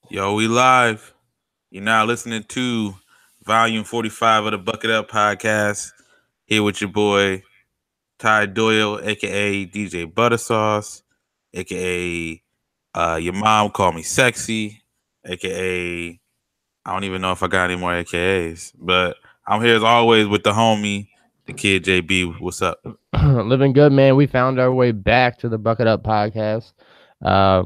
Yo, we live. You're now listening to Volume 45 of the Bucket Up Podcast. Here with your boy, Ty Doyle, aka DJ Buttersauce, aka your mom called me sexy, aka I don't even know if I got any more AKAs. But I'm here as always with the homie, the kid JB. What's up? Living good, man. We found our way back to the Bucket Up podcast.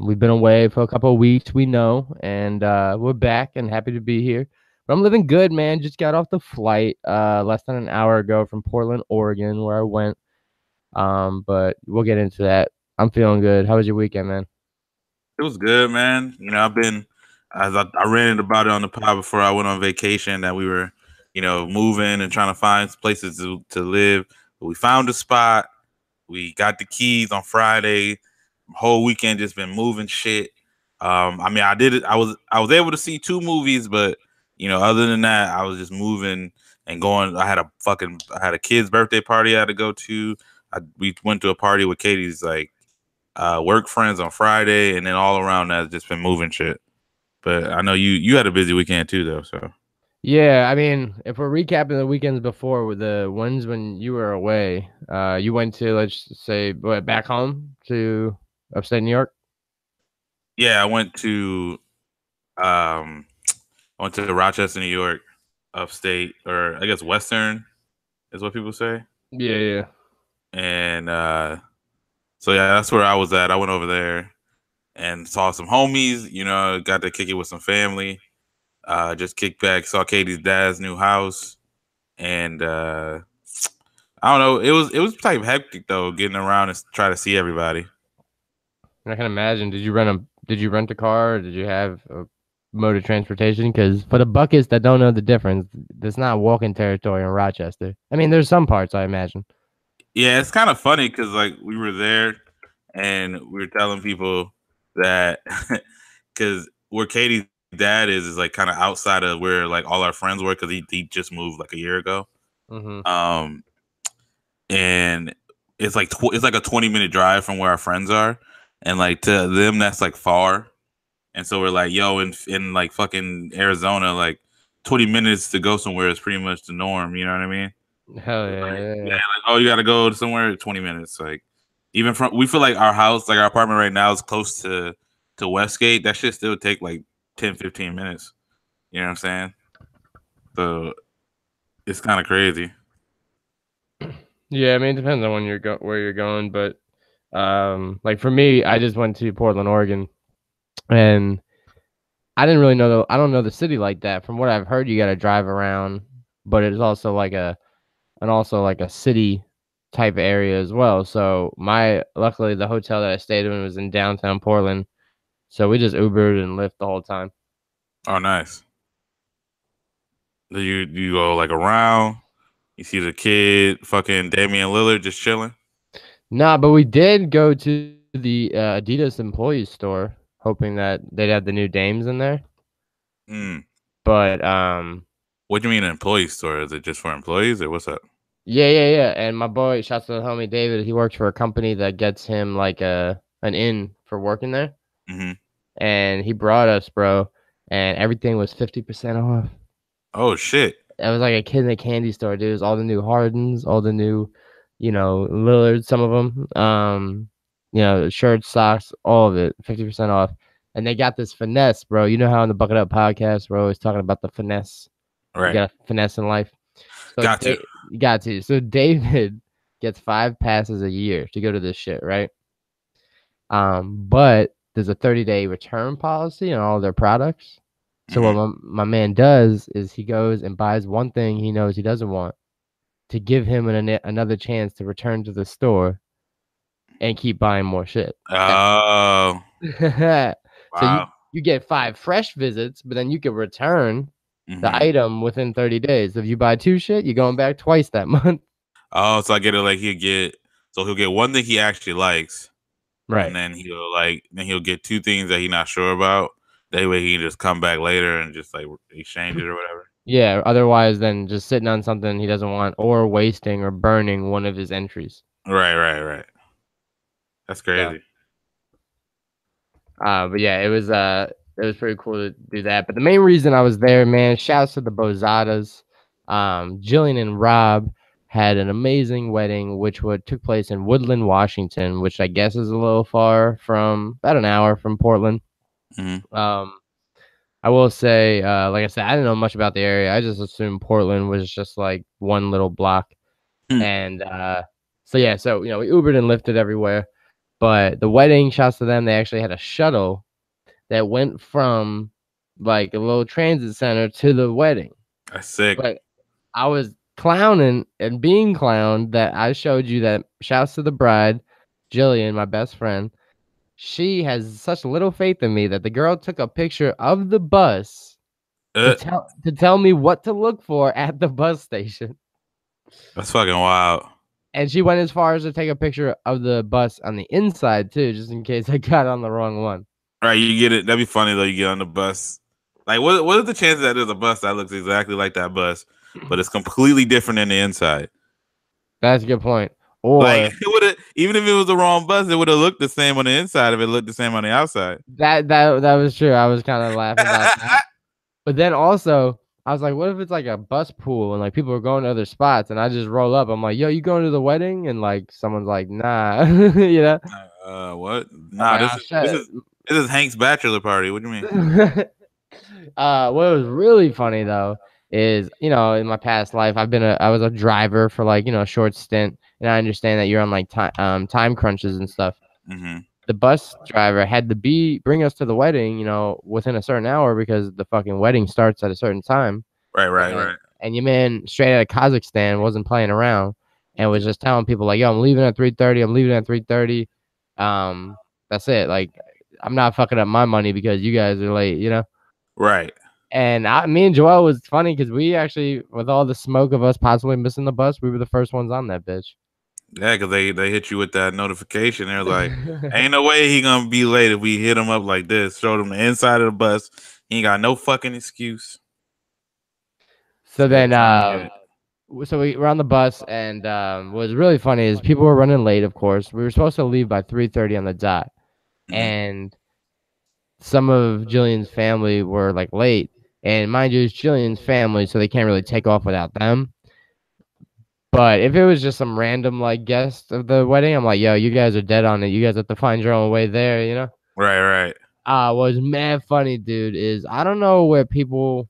We've been away for a couple of weeks, we know, and we're back and happy to be here. But I'm living good, man. Just got off the flight less than an hour ago from Portland, Oregon, where I went. But we'll get into that. I'm feeling good. How was your weekend, man? It was good, man. I've been, as I ranted about it on the pod before I went on vacation, that we were, moving and trying to find places to live. But we found a spot. We got the keys on Friday. Whole weekend just been moving shit. I mean, I did it. I was able to see two movies, but other than that, I was just moving and going. I had a kid's birthday party I had to go to. We went to a party with Katie's work friends on Friday, and then all around that, just been moving shit. But I know you had a busy weekend too, though. So Yeah, I mean, if we're recapping the weekends before with the ones when you were away, you went to, let's say, back home to upstate New York? yeah, um, I went to Rochester, New York, upstate, or I guess Western is what people say. Yeah, yeah. And so yeah, that's where I was at. I went over there and saw some homies. Got to kick it with some family. Just kicked back, saw Katie's dad's new house, and I don't know. It was type hectic though, getting around and try to see everybody. I can imagine. Did you rent a car? Or did you have a mode of transportation? Because for the buckets that don't know the difference, there's not walking territory in Rochester. I mean, there's some parts, I imagine. Yeah, it's kind of funny because like we were there and we were telling people that because where Katie's dad is like kind of outside of where like all our friends were because he just moved like a year ago. Mm-hmm. Um, and it's like a 20-minute drive from where our friends are, and like to them that's like far. And so we're like, yo, in like fucking Arizona, like 20 minutes to go somewhere is pretty much the norm. You know what I mean? Hell Like, yeah, yeah, yeah, yeah. like, oh, you got to go to somewhere 20 minutes. Like, even from, we feel like our house, like our apartment right now is close to Westgate. That shit still take like 10-15 minutes. You know what I'm saying? So it's kind of crazy. Yeah, I mean, it depends on where you're going, but like for me, I just went to Portland, Oregon, and I didn't really know I don't know the city like that. From what I've heard, you got to drive around, but it's also like a city type area as well. So luckily the hotel that I stayed in was in downtown Portland. So we just Ubered and Lyft the whole time. Oh, nice. Do you go like around? You see the kid, fucking Damian Lillard, just chilling. Nah, but we did go to the Adidas employees store, hoping that they'd have the new Dames in there. Hmm. But What do you mean an employee store? Is it just for employees or what's up? yeah, yeah, yeah. And my boy, shouts to the homie David. He works for a company that gets him like an in for working there, Hmm. and he brought us, bro, and everything was 50% off. Oh shit. It was like a kid in a candy store, dude. It was all the new Hardens, all the new, Lillard, some of them. Shirts, socks, all of it, 50% off. And they got this finesse, bro. You know how on the Bucket Up podcast, we're always talking about the finesse. You Right. got to finesse in life. So Got to. you got to. So David gets 5 passes a year to go to this shit, right? But there's a 30-day return policy on all their products. So what Hmm. my man does is he goes and buys one thing he knows he doesn't want to give him another chance to return to the store and keep buying more shit. Oh, So you wow. you get 5 fresh visits, but then you can return the Hmm. item within 30 days. If you buy 2 shit, you're going back twice that month. Oh, so I get it. Like he'll get one thing he actually likes, and Right. then he'll get two things that he's not sure about. That way he can just come back later and just like exchange it or whatever. Yeah, otherwise than just sitting on something he doesn't want or wasting or burning one of his entries. Right, right, right. That's So, crazy. but yeah, it was it was pretty cool to do that. But the main reason I was there, man, shouts to the Bozadas. Jillian and Rob had an amazing wedding, which took place in Woodland, Washington, which I guess is a little far from, about an hour from Portland. Mm-hmm. I will say, like I said, I didn't know much about the area. I just assumed Portland was just like one little block. And so we Ubered and lifted everywhere. But the wedding, shouts to them, they actually had a shuttle that went from like a little transit center to the wedding. That's sick. But I was clowning and being clowned that I showed you that. Shouts to the bride, Jillian, my best friend. She has such little faith in me that the girl took a picture of the bus to tell me what to look for at the bus station. That's fucking wild. And she went as far as to take a picture of the bus on the inside too, just in case I got on the wrong one. All right, you get it. That'd be funny though. You get on the bus. Like, what are the chances that there's a bus that looks exactly like that bus, but it's completely different in the inside? That's a good point. Or like, it would have, even if it was the wrong bus, it would have looked the same on the inside if it looked the same on the outside. That was true. I was kind of laughing about that. But then also, I was like, what if it's like a bus pool and like people are going to other spots and I just roll up? I'm like, yo, you going to the wedding? And like someone's like, nah, you know? What? Nah, this is Hank's bachelor party. What do you mean? What was really funny though is, in my past life, I was a driver for like, a short stint, and I understand that you're on like time crunches and stuff. Mm-hmm. The bus driver had to bring us to the wedding, within a certain hour because the fucking wedding starts at a certain time. Right. And your man straight out of Kazakhstan wasn't playing around and was just telling people like, yo, I'm leaving at 3:30. I'm leaving at 3:30. That's it. Like, I'm not fucking up my money because you guys are late, Right. And me and Joel was funny because we actually, with all the smoke of us possibly missing the bus, we were the first ones on that bitch. Yeah, because they hit you with that notification. They're like, ain't no way he gonna be late if we hit him up like this. Showed him the inside of the bus. He ain't got no fucking excuse. So then, so we were on the bus, and what was really funny is people were running late. Of course, we were supposed to leave by 3:30 on the dot, and some of Jillian's family were like late. And mind you, it's Jillian's family, so they can't really take off without them. But if it was just some random like guest of the wedding, I'm like, yo, you guys are dead on it. You guys have to find your own way there, Right. What was mad funny, dude, is I don't know where people,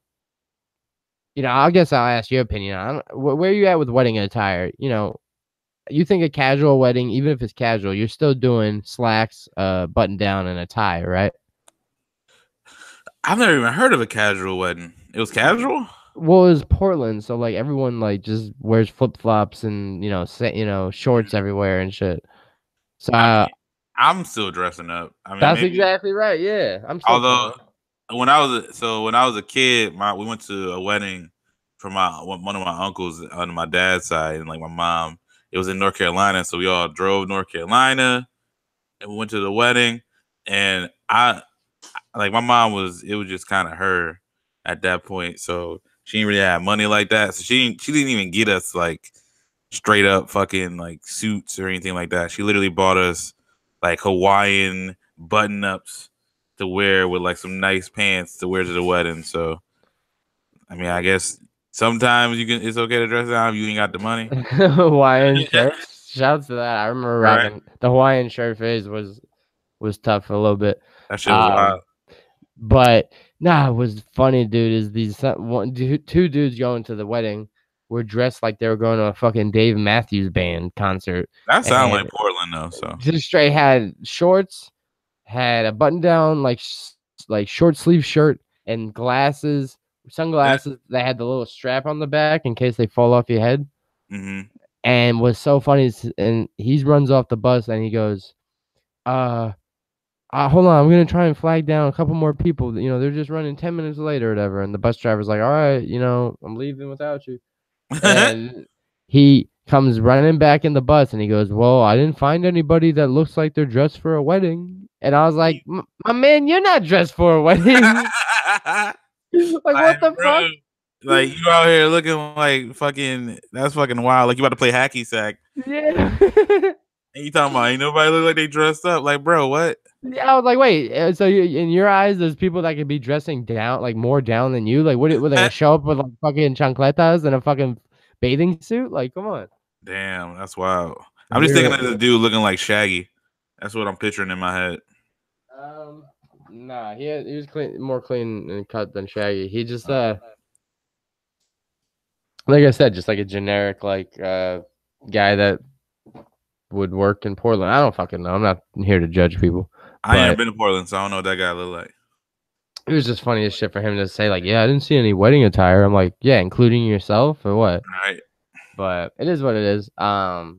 I guess I'll ask your opinion. Where are you at with wedding attire? You think a casual wedding, even if it's casual, you're still doing slacks, button down, and a tie, right? I've never even heard of a casual wedding. It was casual? Well, it was Portland, so like everyone like just wears flip flops and shorts everywhere and shit. So I'm still dressing up. I mean, that's exactly right. Yeah, I'm. Although when I was a kid, we went to a wedding for one of my uncles on my dad's side, and like my mom, it was in North Carolina, so we all drove North Carolina, and we went to the wedding, and my mom it was just kind of her at that point, so she didn't really have money like that, so she didn't even get us like straight up fucking like suits or anything like that. She literally bought us like Hawaiian button ups to wear with like some nice pants to wear to the wedding. So, I mean, I guess sometimes it's okay to dress down if you ain't got the money. Hawaiian shirt. Shouts to that. I remember rocking the Hawaiian shirt phase was tough for a little bit. That shit was wild. But it was funny, dude. Is these two dudes going to the wedding were dressed like they were going to a fucking Dave Matthews Band concert. That sounds like Portland though. So just straight had shorts, had a button down like short sleeve shirt and sunglasses that had the little strap on the back in case they fall off your head. Mm-hmm. And what's so funny is, and he runs off the bus and he goes, hold on, I'm gonna try and flag down a couple more people. They're just running 10 minutes late or whatever. And the bus driver's like, all right, I'm leaving without you. And he comes running back in the bus and he goes, well, I didn't find anybody that looks like they're dressed for a wedding. And I was like, my man, you're not dressed for a wedding. Like, what the fuck? Like, you out here looking like fucking, that's fucking wild. Like you about to play hacky sack. Yeah. And you talking about ain't nobody look like they dressed up? Like, bro, what? Yeah, I was like, wait. So in your eyes, there's people that could be dressing down, like more down than you. Like, what? Would they show up with like fucking chancletas and a fucking bathing suit? Like, come on. Damn, that's wild. I'm just thinking Weird. of the dude looking like Shaggy. That's what I'm picturing in my head. Nah, he was more clean and cut than Shaggy. He just like I said, just like a generic like guy that would work in Portland. I don't fucking know. I'm not here to judge people. I ain't never But been to Portland, so I don't know what that guy look like. it was just funny as shit for him to say like, yeah, I didn't see any wedding attire. I'm like, yeah, including yourself or what? All right. But it is what it is. The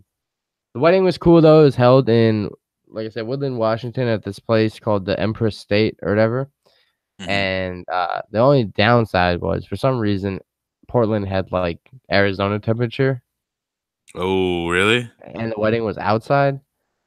wedding was cool though. It was held in, like I said, Woodland, Washington, at this place called the Empress State or whatever. Mm-hmm. And the only downside was for some reason Portland had like Arizona temperature. Oh, really? And the wedding was outside.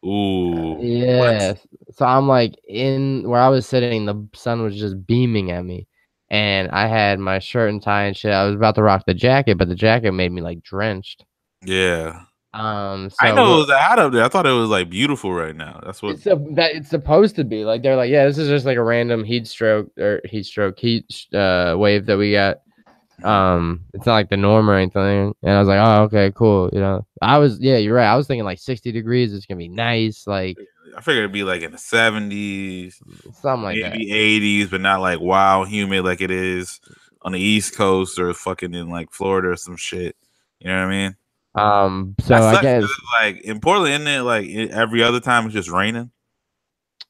Ooh. Yeah. What? So I'm like in where I was sitting, the sun was just beaming at me. And I had my shirt and tie and shit. I was about to rock the jacket, but the jacket made me like drenched. Yeah. So I know it was hot up there. I thought it was like beautiful right now. That's what it's supposed to be. Like they're like, yeah, this is just like a random heat wave that we got. It's not like the norm or anything. And I was like, oh, okay, cool. You know, you're right. I was thinking like 60 degrees. It's gonna be nice. Like I figured it'd be like in the 70s, something like maybe that. 80s, but not like wild humid like it is on the East Coast or fucking in like Florida or some shit. You know what I mean? So I guess like in Portland, isn't it like every other time it's just raining?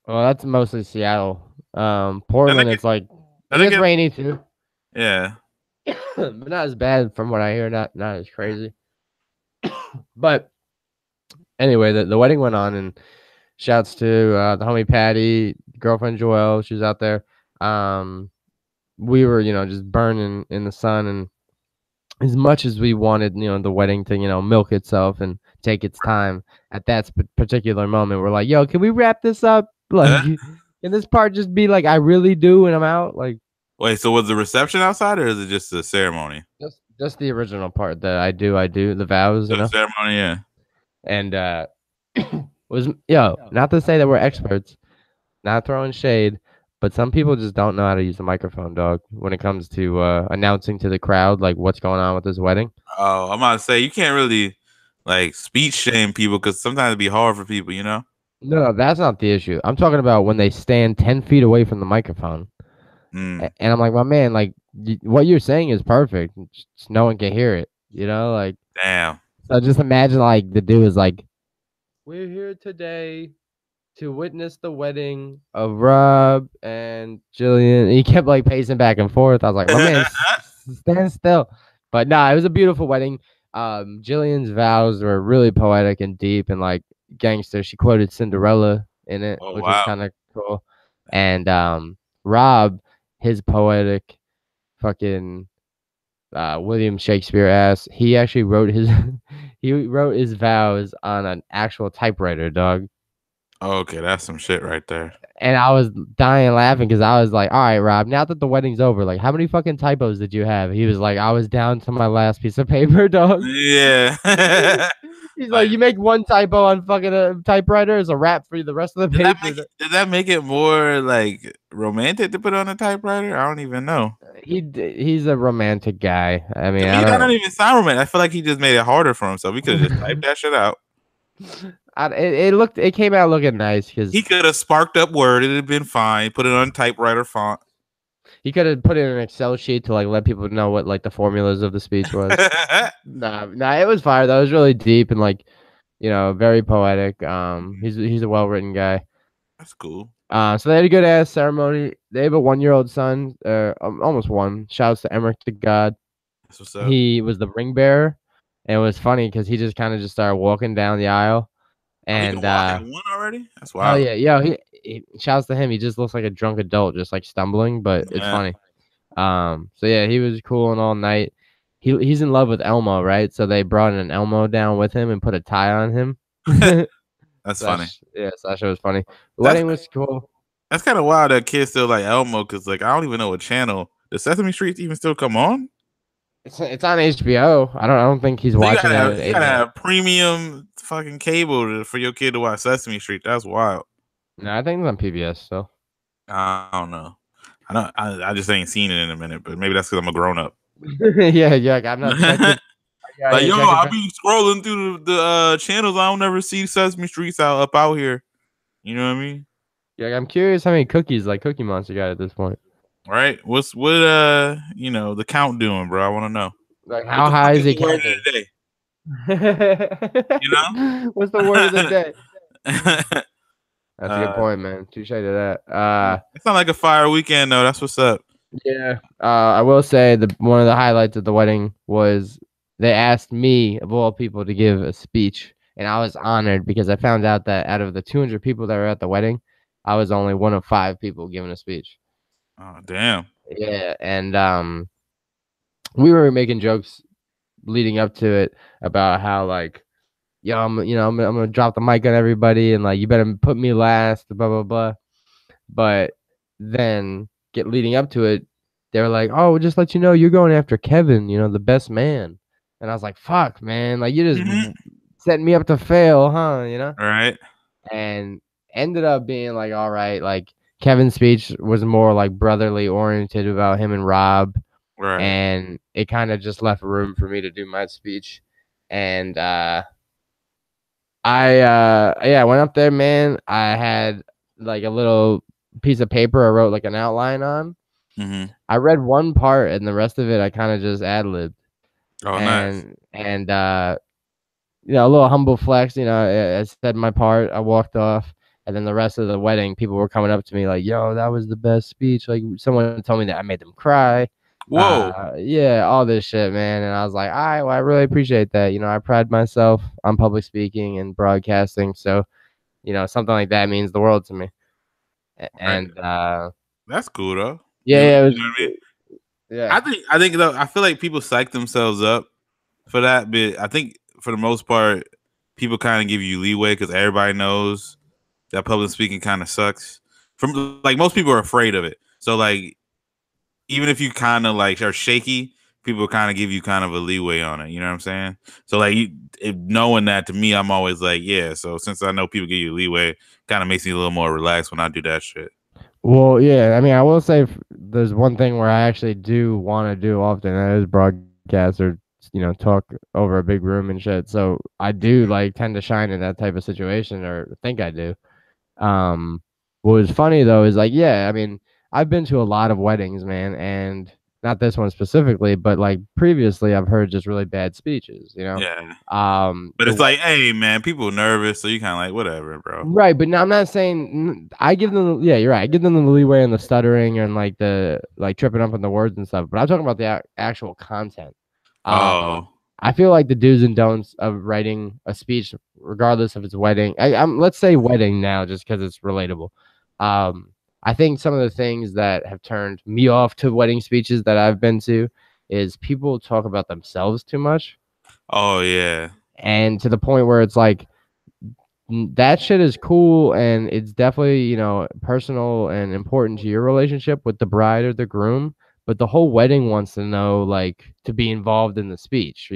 Well, that's mostly Seattle. Portland, it's like it gets rainy too. Yeah. But not as bad from what I hear. Not as crazy. But anyway, the wedding went on, and shouts to the homie Patty, girlfriend Joelle. She was out there. We were, just burning in the sun, and as much as we wanted, the wedding to, milk itself and take its time at that particular moment, we're like, yo, can we wrap this up? Like, can this part just be like, I really do, and I'm out? Like, wait, so was the reception outside, or is it just the ceremony? Just the original part that I do, the vows, the ceremony, yeah. And was not to say that we're experts, not throwing shade, but some people just don't know how to use the microphone, dog, when it comes to announcing to the crowd like what's going on with this wedding. Oh, I'm about to say you can't really like speech shame people because sometimes it'd be hard for people, you know. No, that's not the issue. I'm talking about when they stand 10 feet away from the microphone. And I'm like, my man, like what you're saying is perfect. Just no one can hear it, like. Damn. So just imagine like the dude is like, we're here today to witness the wedding of Rob and Jillian. He kept like pacing back and forth. I was like, my man, stand still. But nah, it was a beautiful wedding. Jillian's vows were really poetic and deep and like gangster. She quoted Cinderella in it, which was kind of cool. And Rob, his poetic fucking William Shakespeare ass, he actually wrote his vows on an actual typewriter, dog. Okay, that's some shit right there. And I was dying laughing because I was like, all right, Rob, now that the wedding's over, like, how many fucking typos did you have? He was like, I was down to my last piece of paper, dog. Yeah. He's like, you make one typo on fucking a typewriter, it's a wrap for the rest of the paper. Did that make it more like romantic to put on a typewriter? I don't even know. He's a romantic guy. I mean, I don't even sound romantic. I feel like he just made it harder for himself. He could have just typed that shit out. It came out looking nice because he could have sparked up Word. It'd have been fine. Put it on typewriter font. He could have put it in an Excel sheet to like let people know what like the formulas of the speech was. Nah, it was fire though. It was really deep and like, very poetic. He's a well written guy. That's cool. So they had a good ass ceremony. They have a 1-year-old son, almost one. Shouts to Emmerich the God. That's what's up. He was the ring bearer, and it was funny because he just kind of just started walking down the aisle. And one already? That's wild. Oh yeah, he shouts to him. He just looks like a drunk adult, just like stumbling, but it's funny. So yeah, he was cool and all night. He's in love with Elmo, right? So they brought an Elmo down with him and put a tie on him. That's funny. Yeah, so that shit was funny. The wedding was cool. That's kind of wild that kids still like Elmo because like I don't even know what channel. Does Sesame Street even still come on? It's on HBO. I don't think he's watching that at You gotta 8. have premium fucking cable for your kid to watch Sesame Street. That's wild. No, I think it's on PBS still. I don't know. I just ain't seen it in a minute, but maybe that's because I'm a grown up. Yeah. I'm not checking. Like, yo, I be scrolling through the channels. I don't never see Sesame Street's up out here. You know what I mean? Yeah, I'm curious how many cookies like Cookie Monster got at this point. Right? What you know, the count doing, bro? I want to know. Like, how high is it counting? You know? What's the word of the day? That's a good point, man. Touche to that. It's not like a fire weekend though. That's what's up. Yeah. I will say one of the highlights of the wedding was they asked me, of all people, to give a speech, and I was honored because I found out that out of the 200 people that were at the wedding, I was only one of 5 people giving a speech. Oh damn. Yeah, and we were making jokes leading up to it about how like, yo, I'm gonna drop the mic on everybody and like you better put me last, blah blah blah. But then leading up to it, they were like, "Oh, we'll just let you know you're going after Kevin, the best man." And I was like, "Fuck, man! Like you just setting me up to fail, huh?" All right. And ended up being like, all right, like Kevin's speech was more like brotherly oriented about him and Rob. Right. And it kind of just left room for me to do my speech. And I went up there, man. I had like a little piece of paper I wrote like an outline on. Mm-hmm. I read one part and the rest of it I kind of just ad-libbed. Oh, nice. And a little humble flex, I said my part, I walked off. And then the rest of the wedding, people were coming up to me like, yo, that was the best speech. Like someone told me that I made them cry. Whoa. Yeah, all this shit, man. And I was like, all right, well, I really appreciate that. I pride myself on public speaking and broadcasting. So, something like that means the world to me. And that's cool though. Yeah, you know what I mean? Yeah. I think though, I feel like people psych themselves up for that, but I think for the most part, people kind of give you leeway because everybody knows that public speaking kind of sucks. From like most people are afraid of it. So like even if you kind of like are shaky, people kind of give you kind of a leeway on it. You know what I'm saying? So like knowing that, to me, I'm always like, yeah. So since I know people give you leeway, kind of makes me a little more relaxed when I do that shit. Well, yeah. I mean, I will say there's one thing where I actually do want to do often. That is broadcast or talk over a big room and shit. So I do like tend to shine in that type of situation, or think I do. What was funny though is like, yeah, I mean, I've been to a lot of weddings, man, and not this one specifically, but like previously I've heard just really bad speeches, Yeah. But it's like, hey man, people are nervous, so you kind of like whatever, bro. Right, but now I'm not saying I give them. Yeah, you're right. I give them the leeway and the stuttering and like the tripping up on the words and stuff. But I'm talking about the actual content. I feel like the do's and don'ts of writing a speech, regardless if it's wedding. Let's say wedding now, just because it's relatable. I think some of the things that have turned me off to wedding speeches that I've been to is people talk about themselves too much. Oh yeah, and to the point where it's like that shit is cool and it's definitely personal and important to your relationship with the bride or the groom. But the whole wedding wants to know, like, to be involved in the speech,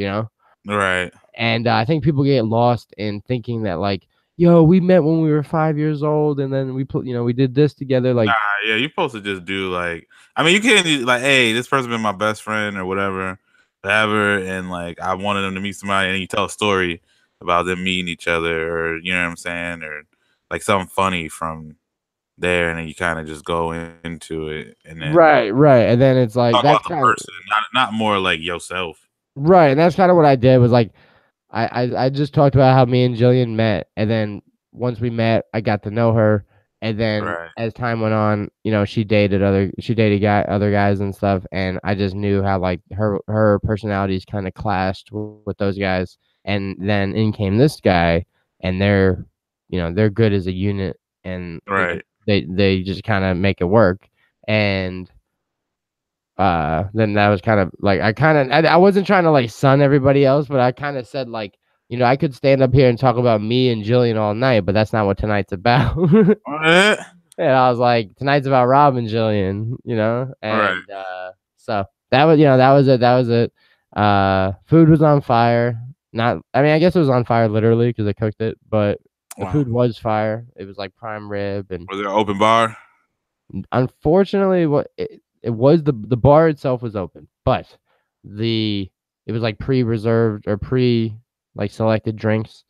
Right. And I think people get lost in thinking that, like, yo, we met when we were 5 years old, and then we did this together. Like, yeah, you're supposed to just do like, I mean, you can't do like, hey, this person been my best friend or whatever, and like I wanted them to meet somebody, and you tell a story about them meeting each other, or you know what I'm saying, or like something funny from there, and then you kind of just go into it, and then right, and then it's like that's kind of person, not more like yourself, right, and that's kind of what I did was like, I just talked about how me and Jillian met, and then once we met, I got to know her, and then as time went on, she dated other guys and stuff, and I just knew how like her personalities kind of clashed with those guys, and then in came this guy, and they're good as a unit, and they just kind of make it work, and then that was kind of like I wasn't trying to like sun everybody else, but I kind of said like, I could stand up here and talk about me and Jillian all night, but that's not what tonight's about. And I was like, tonight's about Rob and Jillian, and so that was it. Food was on fire. Not, I mean, I guess it was on fire literally because I cooked it, but the Wow. food was fire. It was like prime rib, and Was there an open bar? unfortunately, it was the bar itself was open, but the it was like pre-reserved or like selected drinks.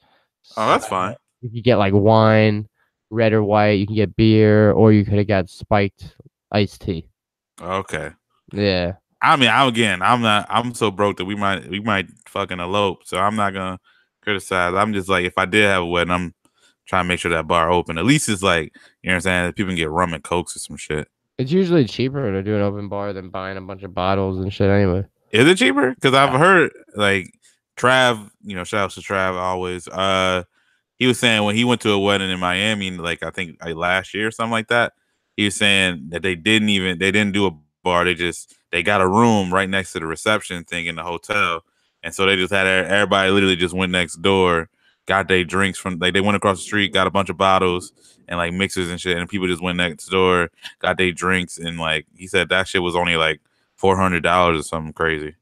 Oh, So that's fine. you could get like wine, red or white. You can get beer, or you could have got spiked iced tea. Okay. Yeah. I mean, I'm so broke that we might fucking elope. So I'm not gonna criticize. I'm just like, if I did have a wedding, I'm trying to make sure that bar open. At least it's like, you know what I'm saying? People can get rum and cokes or some shit. It's usually cheaper to do an open bar than buying a bunch of bottles and shit anyway. Is it cheaper? Because I've Yeah. heard like Trav, shout out to Trav always. He was saying when he went to a wedding in Miami, like I think like last year or something like that, he was saying that they didn't do a bar. They got a room right next to the reception thing in the hotel, and so they just had everybody literally just went next door, got their drinks from like they went across the street, got a bunch of bottles and like mixers and shit, and people just went next door, got their drinks, and like he said that shit was only like $400 or something crazy.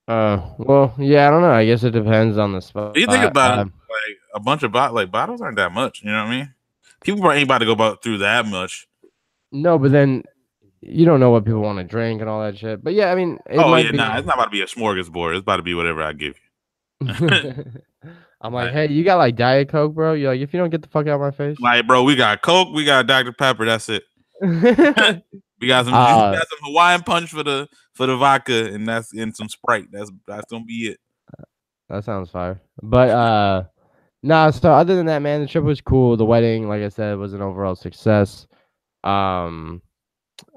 Well, yeah, I don't know. I guess it depends on the spot. You think about it, like a bunch of bottles aren't that much. You know what I mean? People probably ain't about to go through that much. No, but then you don't know what people want to drink and all that shit. But yeah, I mean, it Oh might yeah, be. nah, it's not about to be a smorgasbord. It's about to be whatever I give you. I'm like, like, hey, you got like Diet Coke, bro? You're like, if you don't get the fuck out of my face. like, bro, we got Coke, we got Dr. Pepper. That's it. We got some Hawaiian punch for the vodka, and some Sprite. That's gonna be it. That sounds fire. But nah, so other than that, man, the trip was cool. The wedding, like I said, was an overall success. I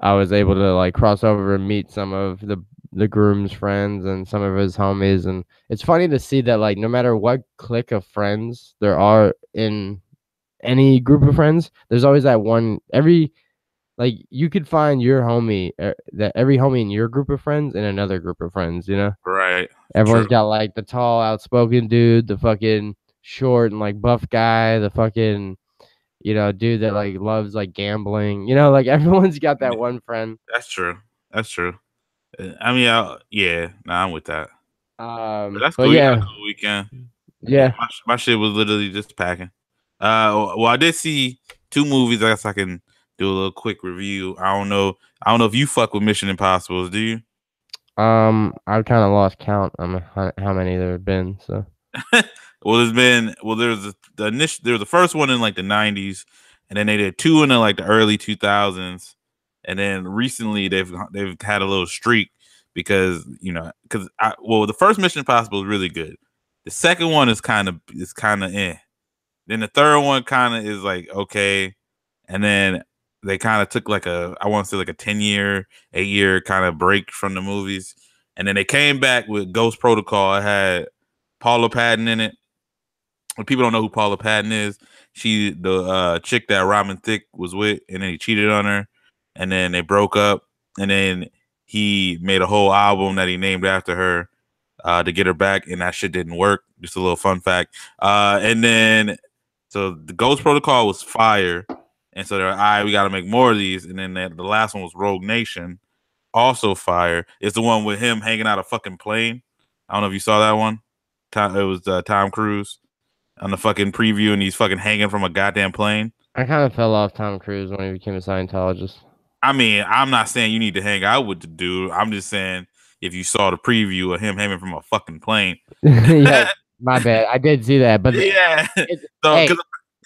was able to like cross over and meet some of the groom's friends and some of his homies, and it's funny to see that like no matter what clique of friends there are in any group of friends, there's always that one like you could find your homie that every homie in your group of friends in another group of friends, you know? Right. Everyone's got like the tall, outspoken dude, the fucking short and like buff guy, the fucking dude that like loves like gambling. Like everyone's got that one friend. That's true. That's true. I mean, yeah, nah, I'm with that. But that's cool. Yeah, you had a cool weekend. Yeah. My shit was literally just packing. Well, I did see 2 movies. I guess I can do a little quick review. I don't know if you fuck with Mission Impossible, do you? I've kind of lost count on how many there have been. So, well, there's the first one in like the 90s, and then they did 2 in like the early 2000s, and then recently they've had a little streak because the first Mission Impossible is really good. The second one is kind of eh. Then the third one kind of is like okay, and then they kind of took like I want to say like a 10-year, 8-year kind of break from the movies, and then they came back with Ghost Protocol. It had Paula Patton in it. When people don't know who Paula Patton is, she the chick that Robin Thicke was with, and then he cheated on her, and then they broke up, and then he made a whole album that he named after her to get her back, and that shit didn't work. Just a little fun fact. And then so the Ghost Protocol was fire, and so they're like, all right, we got to make more of these. And then the last one was Rogue Nation, also fire. It's the one with him hanging out a fucking plane. I don't know if you saw that one. It was Tom Cruise on the fucking preview, and he's fucking hanging from a goddamn plane. I kind of fell off Tom Cruise when he became a Scientologist. I mean, I'm not saying you need to hang out with the dude. I'm just saying if you saw the preview of him hanging from a fucking plane. Yeah, my bad. I did see that, but yeah. So because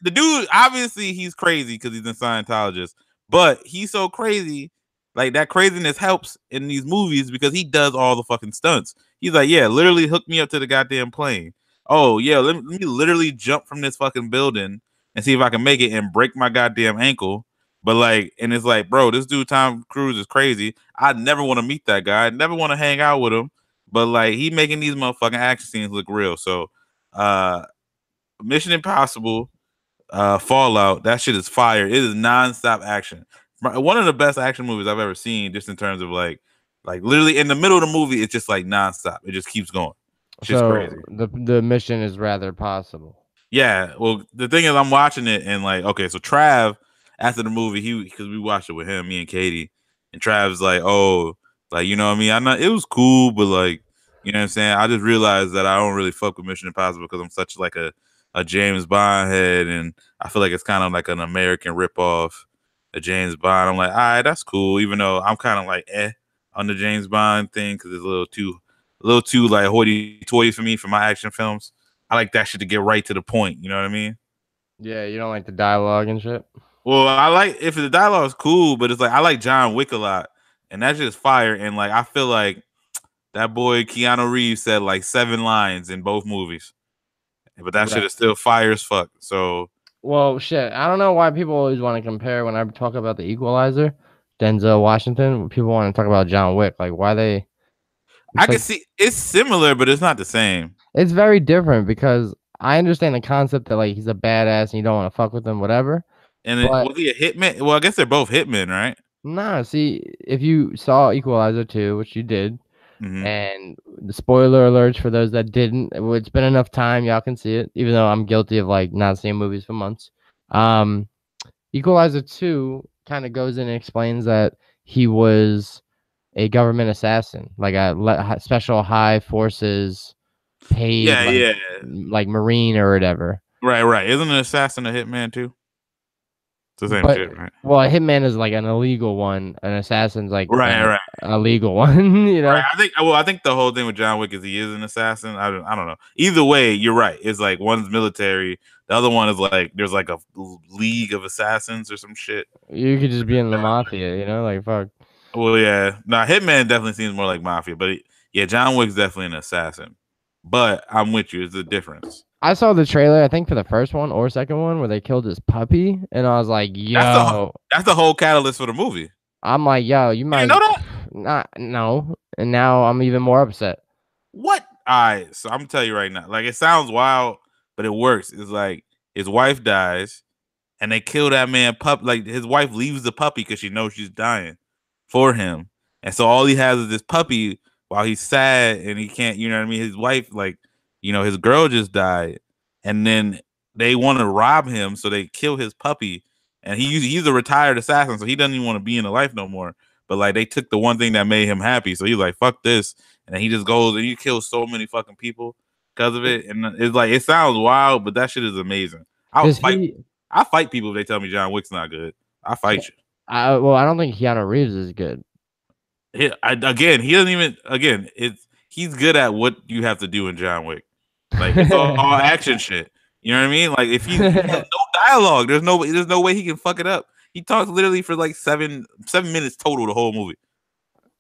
the dude, obviously, he's crazy because he's a Scientologist, but he's so crazy. Like that craziness helps in these movies because he does all the fucking stunts. He's like, yeah, literally hook me up to the goddamn plane. Oh yeah, let me literally jump from this fucking building and see if I can make it and break my goddamn ankle. But like, and it's like, bro, this dude Tom Cruise is crazy. I never want to meet that guy. I never want to hang out with him. But like, he making these motherfucking action scenes look real. So, Mission Impossible, Fallout, that shit is fire. It is nonstop action. One of the best action movies I've ever seen, just in terms of like literally in the middle of the movie, it's just like nonstop. It just keeps going. It's just crazy. The mission is rather possible. Yeah. Well, the thing is, I'm watching it and like, okay, so Trav, after the movie, because we watched it with him, me and Katie, and Trav's like, oh, like, you know what I mean? It was cool, but like, You know what I'm saying? I just realized that I don't really fuck with Mission Impossible because I'm such like a James Bond head, and I feel like it's kind of like an American ripoff of James Bond. I'm like, all right, that's cool, even though I'm kind of like on the James Bond thing because it's a little too like hoity-toity for me for my action films. I like that shit to get right to the point. You know what I mean? Yeah, you don't like the dialogue and shit. Well, I like if the dialogue is cool, but it's like I like John Wick a lot, and that's just fire. And like I feel like that boy Keanu Reeves said like 7 lines in both movies, but that shit Right. is still fire as fuck. So, Well, shit. I don't know why people always want to compare when I talk about the Equalizer, Denzel Washington. People want to talk about John Wick. Like, why they? I It's can like see it's similar, but it's not the same. it's very different because I understand the concept that like he's a badass and you don't want to fuck with him, whatever. And But was he a hitman? Well, I guess they're both hitmen, right? nah, see, if you saw Equalizer 2, which you did, Hmm. and the spoiler alerts for those that didn't, it's been enough time, y'all can see it, even though I'm guilty of like not seeing movies for months. Um, Equalizer 2 kind of goes in and explains that he was a government assassin, like a special high forces paid Yeah, yeah. like Marine or whatever. Right, right. Isn't an assassin a hitman too? It's the same But shit, right? well, a hitman is like an illegal one. An assassin's like Right, right. a legal one, you Right. know? I think the whole thing with John Wick is he is an assassin. I don't know. Either way, you're right. It's like one's military, the other one is like there's like a league of assassins or some shit. You could just be in the mafia, you know? Like fuck. Well, yeah. Nah, Hitman definitely seems more like mafia, but yeah, John Wick's definitely an assassin. But I'm with you. It's a difference. I saw the trailer, I think for the first one or second one, where they killed his puppy, and I was like, That's the "Yo," that's the whole catalyst for the movie. I'm like, "Yo, you You might didn't know that? not no," and now I'm even more upset. What? All right, so I'm gonna tell you right now. Like it sounds wild, but it works. It's like his wife dies, and they kill that man pup. Like his wife leaves the puppy because she knows she's dying for him, and so all he has is this puppy while he's sad and he can't. You know what I mean? His wife, like, his girl just died, and then they want to rob him, so they kill his puppy, and he's a retired assassin, so he doesn't even want to be in the life no more. But like they took the one thing that made him happy, so he's like, "Fuck this," and then he just goes and he kills so many fucking people because of it. And it's like it sounds wild, but that shit is amazing. I'll Does fight. he? I fight people if they tell me John Wick's not good. I fight you. Well, I don't think Keanu Reeves is good. Again, he doesn't even. Again, he's good at what you have to do in John Wick. Like it's all action shit. You know what I mean? Like if he has no dialogue, there's no way he can fuck it up. He talks literally for like 7 minutes total the whole movie.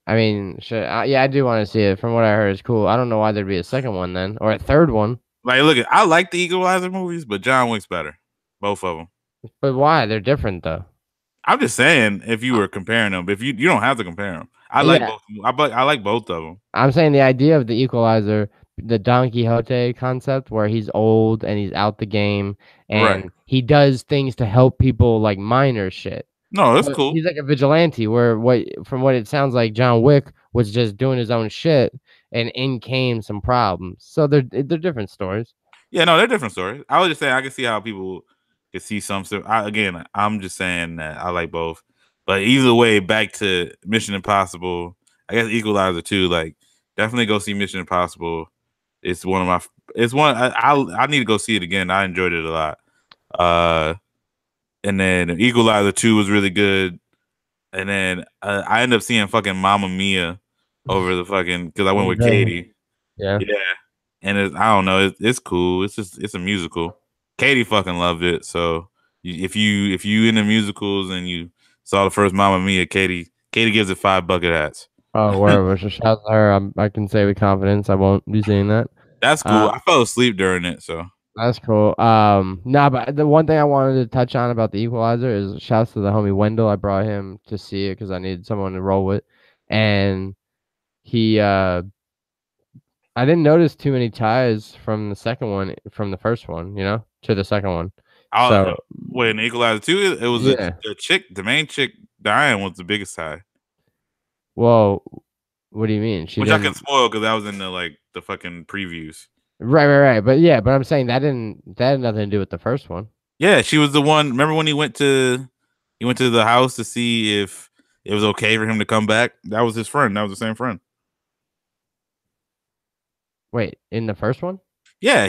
I mean, shit. Yeah, I do want to see it. From what I heard, it's cool. I don't know why there'd be a second one then, or a third one. Like, look, I like the Equalizer movies, but John Wick's better. Both of them. But why? They're different though. I'm just saying, if you were comparing them, if you don't have to compare them. I like Yeah. both. I like both of them. I'm saying the idea of the Equalizer, the Don Quixote concept, where he's old and he's out the game, and Right. he does things to help people like minor shit. No, that's But cool. he's like a vigilante. Where from what it sounds like, John Wick was just doing his own shit, and in came some problems. So they're different stories. Yeah, no, they're different stories. I was just saying I can see how people could see some stuff. Again, I'm just saying that I like both. But either way, back to Mission Impossible. I guess Equalizer too. Like, definitely go see Mission Impossible. It's one of my. It's one. I need to go see it again. I enjoyed it a lot. And then Equalizer 2 was really good. And then I ended up seeing fucking Mamma Mia over the fucking because I went with Katie. Yeah. Yeah. And I don't know, it's cool. It's a musical. Katie fucking loved it. So if you into musicals and you saw the first Mamma Mia, Katie gives it 5 bucket hats. Oh, wherever. So shout out to her. I can say with confidence I won't be saying that. That's cool. I fell asleep during it, so That's cool. Nah, but the one thing I wanted to touch on about the Equalizer is shouts to the homie Wendell. I brought him to see it because I needed someone to roll with, and he I didn't notice too many ties from the second one, from the first one, to the second one. So wait, in Equalizer 2, it was the chick, the main chick, Diane was the biggest tie. Well, what do you mean? Which I can spoil because that was in the fucking previews. Right. But I'm saying that had nothing to do with the first one. Yeah, she was the one. Remember when he went to the house to see if it was okay for him to come back? That was his friend. That was the same friend. Wait, in the first one? Yeah,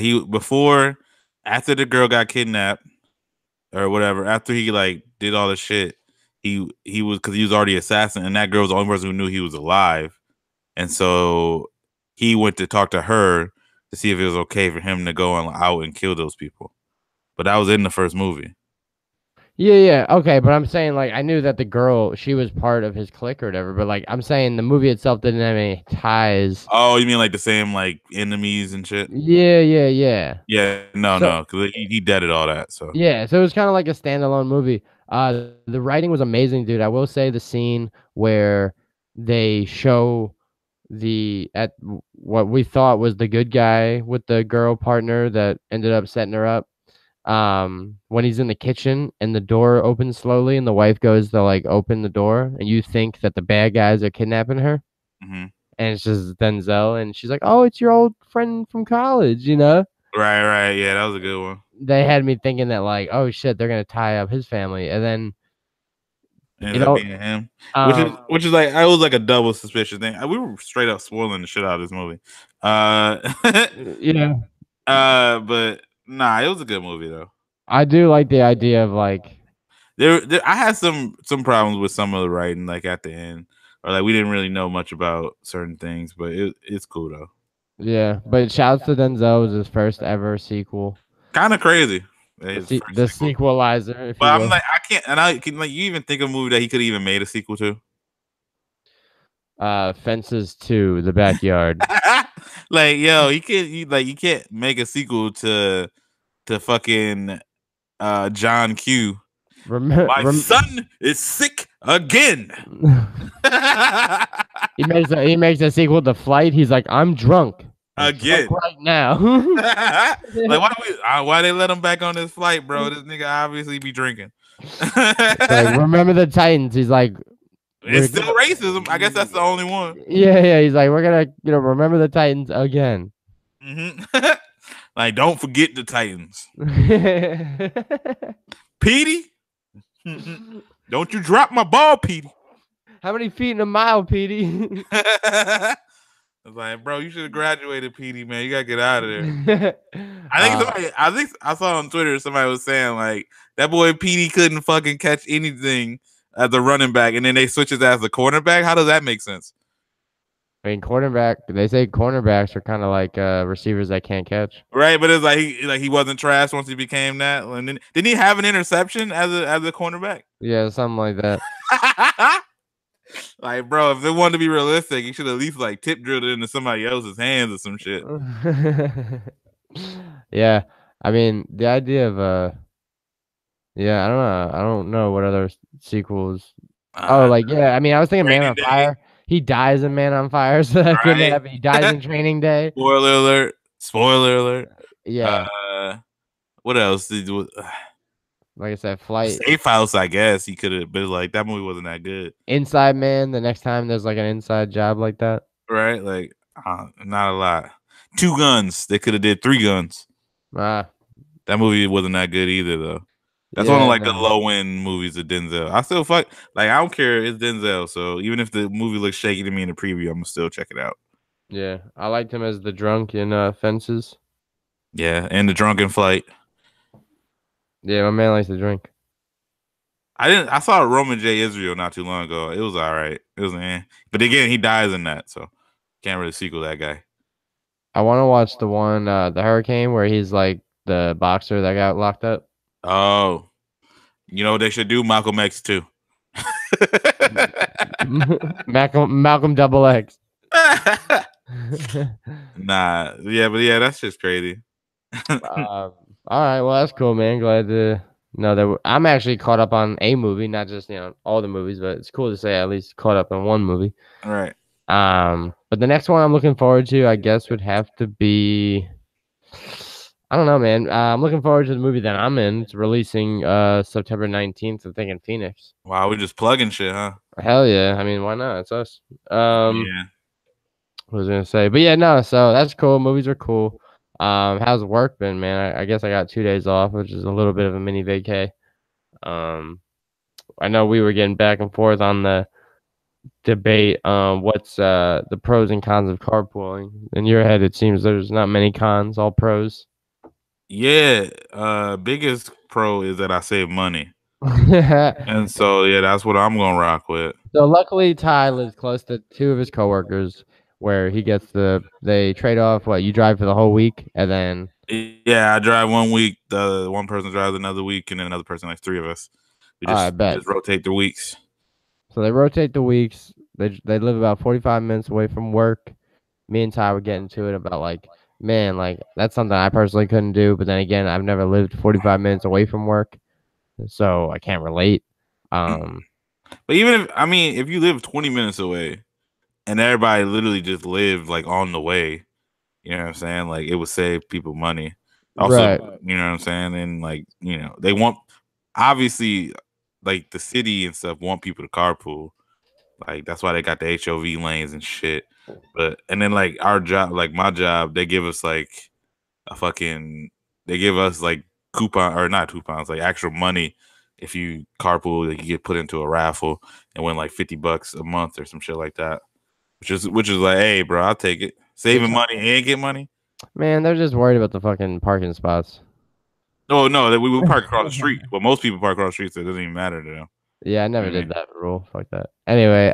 after the girl got kidnapped or whatever, after he like did all the shit, he was because he was already assassin, and that girl was the only person who knew he was alive, and so he went to talk to her to see if it was okay for him to go out and kill those people. But that was in the first movie. Yeah. Okay, but I'm saying like I knew that the girl she was part of his clique or whatever, but like I'm saying the movie itself didn't have any ties. Oh, you mean like the same like enemies and shit? Yeah. Yeah, So because he deaded all that. So yeah, so it was kind of like a standalone movie. The writing was amazing, dude. I will say the scene where they show what we thought was the good guy with the girl partner that ended up setting her up. When he's in the kitchen and the door opens slowly and the wife goes to like open the door and you think that the bad guys are kidnapping her mm-hmm. and it's just Denzel and she's like, "Oh, it's your old friend from college," you know? Right, yeah, that was a good one. They had me thinking that like, "Oh shit, they're gonna tie up his family," and then Ended up being him, um, which is like I was like a double suspicious thing. We were straight up spoiling the shit out of this movie. yeah, But nah, it was a good movie though. I do like the idea of like I had some problems with some of the writing, like at the end, or like we didn't really know much about certain things, but it's cool though. yeah, but shouts to Denzel, it was his first ever sequel. Kind of crazy. The sequelizer, if But you I'm will. like, I can't, and I can like, you even think of a movie that he could have even made a sequel to? Fences 2, The Backyard. Like, yo, you can't make a sequel to fucking John Q. My son is sick again. he makes a sequel to Flight. He's like, I'm drunk again right now. Like, why they let him back on this flight, bro? This nigga obviously be drinking. Like, remember the Titans? He's like, it's still racism. I guess that's the only one. Yeah. He's like, we're gonna, remember the Titans again. Mm-hmm. Like, don't forget the Titans. Petey, don't you drop my ball, Petey. How many feet in a mile, Petey? I was like, bro, you should have graduated, Petey, man. You gotta get out of there. I think I saw on Twitter somebody was saying like that boy Petey couldn't fucking catch anything as a running back, and then they switch his as a cornerback. How does that make sense? I mean, they say cornerbacks are kind of like receivers that can't catch. Right, but it's like he wasn't trash once he became that. And then didn't he have an interception as a cornerback? Yeah, something like that. Like, bro, if they wanted to be realistic, you should at least like tip drilled it into somebody else's hands or some shit. Yeah, I mean the idea of yeah, I don't know. I don't know what other sequels. I mean, I was thinking Man on Fire. He dies in Man on Fire, so that couldn't happen. He dies in Training Day. Spoiler alert. Yeah. What else did like I said, Flight. Safe House, I guess he could have, but like that movie wasn't that good. Inside Man. The next time there's like an inside job like that, right? Like not a lot. 2 Guns. They could have did 3 Guns. That movie wasn't that good either, though. That's one of like the low end movies of Denzel. I still I don't care. It's Denzel, so even if the movie looks shaky to me in the preview, I'm gonna still check it out. Yeah, I liked him as the drunk in Fences. Yeah, and the drunken flight. Yeah, my man likes to drink. I saw Roman J. Israel not too long ago. It was all right. It was but again, he dies in that, so can't really sequel that guy. I want to watch the one, the Hurricane, where he's like the boxer that got locked up. Oh, you know what they should do? Malcolm X too. Malcolm Double X. Nah, yeah, but yeah, that's just crazy. All right, well, that's cool, man. Glad to know that I'm actually caught up on a movie, not just all the movies, but it's cool to say at least caught up on one movie. All right. But the next one I'm looking forward to, I guess, would have to be. I don't know, man. I'm looking forward to the movie that I'm in. It's releasing September 19th. I'm thinking Phoenix. Wow, we're just plugging shit, huh? Hell yeah! I mean, why not? It's us. Yeah. What was I gonna say? But yeah, no. So that's cool. Movies are cool. How's work been, man? I guess I got 2 days off, which is a little bit of a mini vacay. I know we were getting back and forth on the debate what's the pros and cons of carpooling. In your head, it seems there's not many cons, all pros. Yeah, biggest pro is that I save money, and so yeah, that's what I'm gonna rock with. So luckily, Ty lives close to two of his coworkers, where he gets they trade off. What, you drive for the whole week, and then Yeah, I drive 1 week, the one person drives another week, and then another person, like three of us. I We bet. just rotate the weeks. So they rotate the weeks. They live about 45 minutes away from work. Me and Ty would get into it about like, man, like that's something I personally couldn't do. But then again, I've never lived 45 minutes away from work, so I can't relate. But even if I mean, if you live 20 minutes away and everybody literally just lived like on the way, you know what I'm saying? Like it would save people money. Also, Right. you know what I'm saying? And like, they want obviously like the city and stuff want people to carpool. Like that's why they got the HOV lanes and shit. But and then like our job, like my job, they give us like a fucking they give us like coupon or not coupons, like actual money if you carpool, like you get put into a raffle and win like $50 a month or some shit like that. Which is like, hey bro, I'll take it. Saving money and get money. Man, they're just worried about the fucking parking spots. No, that we park across the street. Well, most people park across the street, so it doesn't even matter to them. Yeah, I never did that rule. Fuck that. Anyway,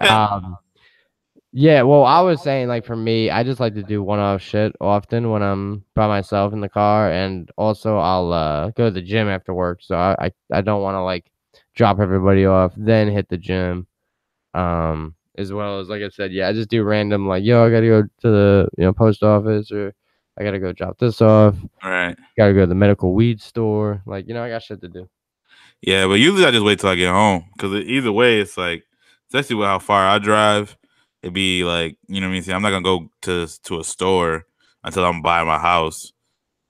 yeah, well, I was saying like for me, I just like to do one-off shit often when I'm by myself in the car, and also I'll go to the gym after work. So I don't want to like drop everybody off, then hit the gym. As well as like I said, yeah, I just do random like, yo, I gotta go to the post office, or I gotta go drop this off. All right. Gotta go to the medical weed store. Like, I got shit to do. Yeah, but usually I just wait till I get home because either way, it's like, especially with how far I drive, it'd be like, you know what I mean? See, I'm not gonna go to a store until I'm by my house,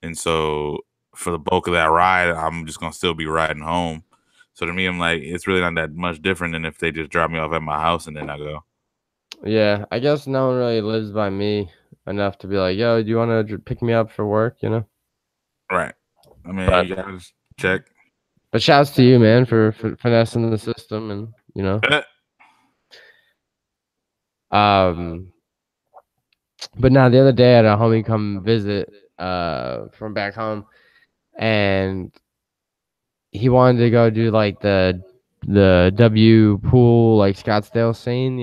and so for the bulk of that ride, I'm just gonna still be riding home. So to me, I'm like, it's really not that much different than if they just drop me off at my house and then I go. Yeah, I guess no one really lives by me enough to be like, yo, do you want to pick me up for work? Right. I mean, But you gotta just check. But shouts to you, man, for finessing the system, and But now the other day I had a homie come visit from back home, and he wanted to go do like the W pool, like Scottsdale scene,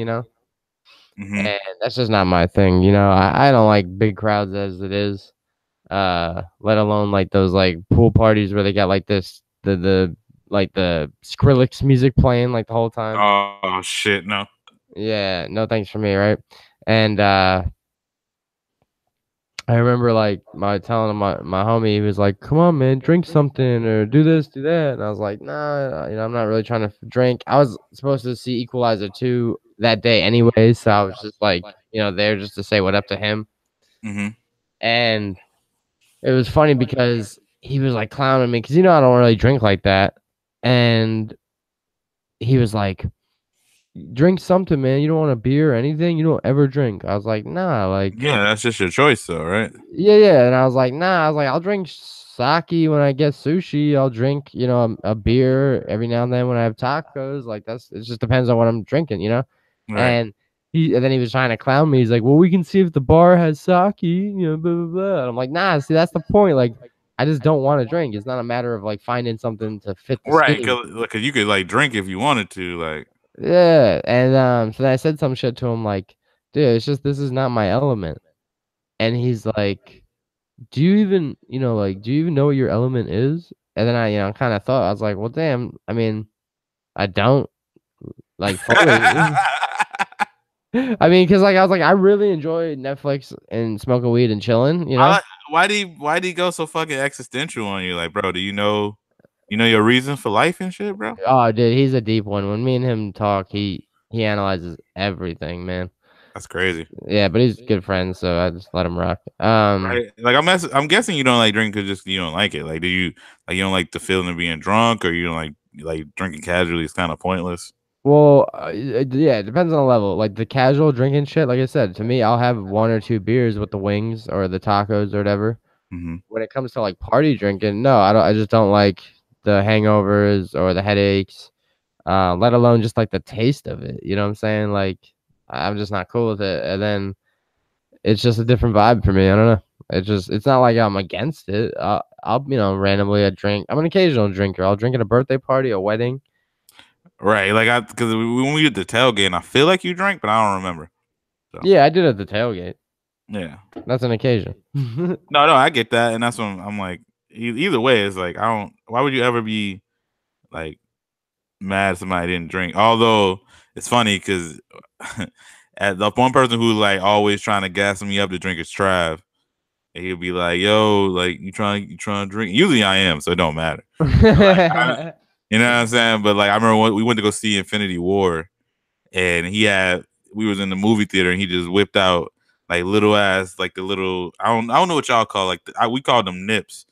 Mm-hmm. and that's just not my thing. I don't like big crowds as it is, let alone like those like pool parties where they got like this the like the Skrillex music playing like the whole time. Oh shit, no. Yeah, no thanks for me, right? And I remember like telling him my homie, he was like, "Come on, man, drink something or do this, do that." And I was like, "Nah, I'm not really trying to drink." I was supposed to see Equalizer 2 that day anyway, so I was just like, there just to say what up to him. Mm-hmm. And it was funny because he was like clowning me because I don't really drink like that, and he was like, drink something, man. You don't want a beer or anything? You don't ever drink? I was like, nah, like, Yeah, that's just your choice though, right? yeah. And I was like, nah, I was like, I'll drink sake when I get sushi. I'll drink, a beer every now and then when I have tacos. Like it just depends on what I'm drinking. Right. And then he was trying to clown me. He's like, well, we can see if the bar has sake, blah, blah, blah. And I'm like, nah, see, that's the point. Like, I just don't want to drink. It's not a matter of like finding something to fit the Right, scheme. because you could like drink if you wanted to, like. Yeah, and so then I said some shit to him like, dude, it's just this is not my element. And he's like, do you even, do you even know what your element is? And then I, kind of thought, I was like, well, damn, I mean, I don't like fully. I mean, because like I was like, I really enjoy Netflix and smoking weed and chilling, Why do you go so fucking existential on you? Like, bro, do you know your reason for life and shit, bro? Oh, dude, he's a deep one. When me and him talk, he analyzes everything, man. That's crazy. Yeah, but he's good friends, so I just let him rock. Right? Like I'm guessing you don't like drink because just you don't like it. Like, do you like you don't like the feeling of being drunk, or you don't like drinking casually is kind of pointless? Well, yeah, it depends on the level. Like the casual drinking shit, like I said, to me, I'll have one or two beers with the wings or the tacos or whatever. Mm-hmm. When it comes to like party drinking, no, I don't. I just don't like the hangovers or the headaches. let alone just like the taste of it. You know what I'm saying? Like I'm just not cool with it. And then it's just a different vibe for me. I don't know. It's not like I'm against it. I'll randomly a drink. I'm an occasional drinker. I'll drink at a birthday party, a wedding. Right, like because when we did the tailgate, I feel like you drank, but I don't remember. So. Yeah, I did at the tailgate. Yeah, that's an occasion. No, I get that, and that's when I'm like, either way, it's like I don't. Why would you ever be like mad somebody didn't drink? Although it's funny because the one person who like always trying to gas me up to drink is Trav. And he'll be like, "Yo, like you trying to drink?" Usually I am, so it don't matter. Like, you know what I'm saying? But like I remember when we went to go see Infinity War, and we was in the movie theater, and he just whipped out like little ass, like the little I don't know what y'all call like we called them nips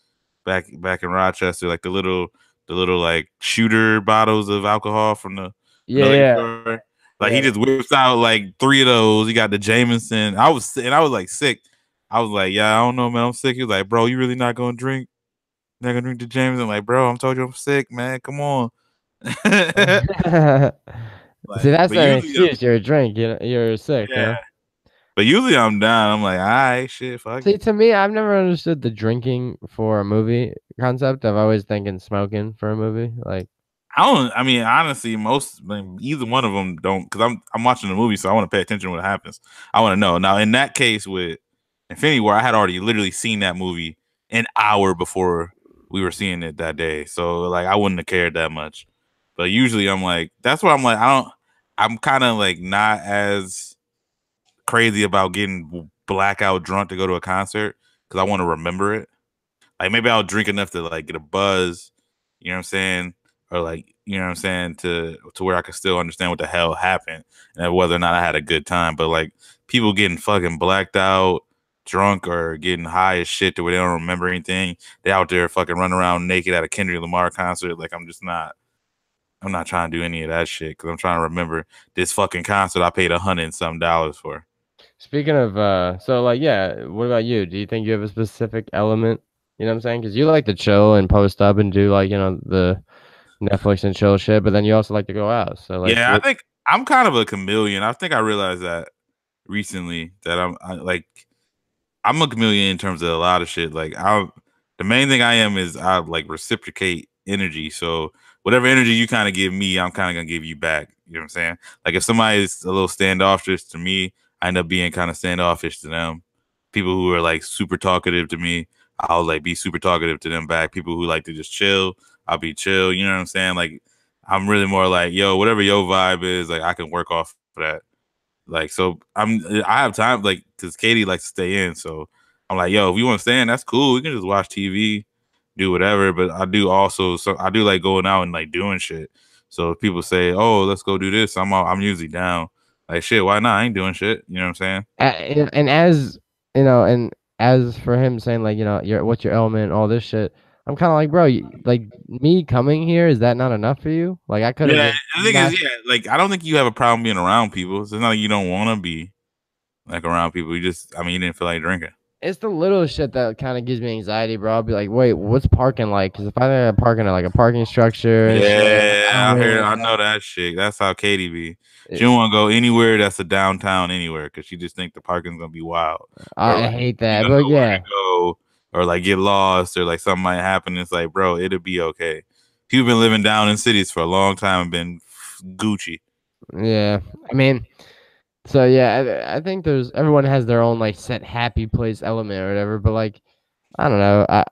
back in Rochester, like the little like shooter bottles of alcohol from the store. Like he just whips out like 3 of those. He got the Jameson. I was like sick. I was like, yeah, I don't know, man. I'm sick. He was like, bro, you really not gonna drink? Not gonna drink the Jameson? I'm like, bro, I'm told you I'm sick, man. Come on. Like, see, that's an excuse. You're a drink. You're sick. Yeah. You know? But usually I'm down. I'm like, all right, shit, fuck. See, to me, I've never understood the drinking for a movie concept. I've always thinking smoking for a movie. Like, I mean, honestly, either one of them don't, because I'm watching the movie, so I want to pay attention to what happens. I want to know. Now, in that case with Infinity War, I had already literally seen that movie an hour before we were seeing it that day, so like I wouldn't have cared that much. But usually, I'm like, that's why I'm like, I'm kind of like not as crazy about getting blackout drunk to go to a concert because I want to remember it. Like maybe I'll drink enough to like get a buzz, you know what I'm saying? Or like, you know what I'm saying, to where I can still understand what the hell happened and whether or not I had a good time. But like people getting fucking blacked out, drunk, or getting high as shit to where they don't remember anything. They out there fucking running around naked at a Kendrick Lamar concert. Like I'm not trying to do any of that shit because I'm trying to remember this fucking concert I paid $100 and some for. Speaking of, so like, yeah, what about you? Do you think you have a specific element? You know what I'm saying? Because you like to chill and post up and do like, the Netflix and chill shit, but then you also like to go out. So like, yeah, I think I'm kind of a chameleon. I think I realized that recently that I'm a chameleon in terms of a lot of shit. Like the main thing I am is I like reciprocate energy. So whatever energy you kind of give me, I'm kind of gonna give you back. You know what I'm saying? Like if somebody's a little standoffish to me, I end up being kind of standoffish to them. People who are like super talkative to me, I'll like be super talkative to them back. People who like to just chill, I'll be chill. You know what I'm saying? Like I'm really more like, yo, whatever your vibe is, like I can work off of that. Like, so I have time, like, because Katie likes to stay in. So I'm like, yo, if you want to stay in, that's cool. We can just watch TV, do whatever. But I do like going out and like doing shit. So if people say, oh, let's go do this, I'm usually down. Like, shit, why not? I ain't doing shit. You know what I'm saying? And as you know, and as for him saying like, what's your element, all this shit. I'm kind of like, bro, like me coming here, is that not enough for you? Like I could have. Yeah, the thing is, like I don't think you have a problem being around people. It's not like you don't want to be like around people. You didn't feel like drinking. It's the little shit that kind of gives me anxiety, bro. I'll be like, wait, what's parking like? Because if I'm parking at like a parking structure, I know that shit. That's how Katie be. She don't want to go anywhere that's a downtown anywhere because she just think the parking's gonna be wild. I hate that, but yeah. Or like get lost or like something might happen. It's like, bro, it'll be okay. People been living down in cities for a long time and been Gucci. Yeah, I mean, so yeah, I think everyone has their own like set happy place element or whatever, but like, I don't know,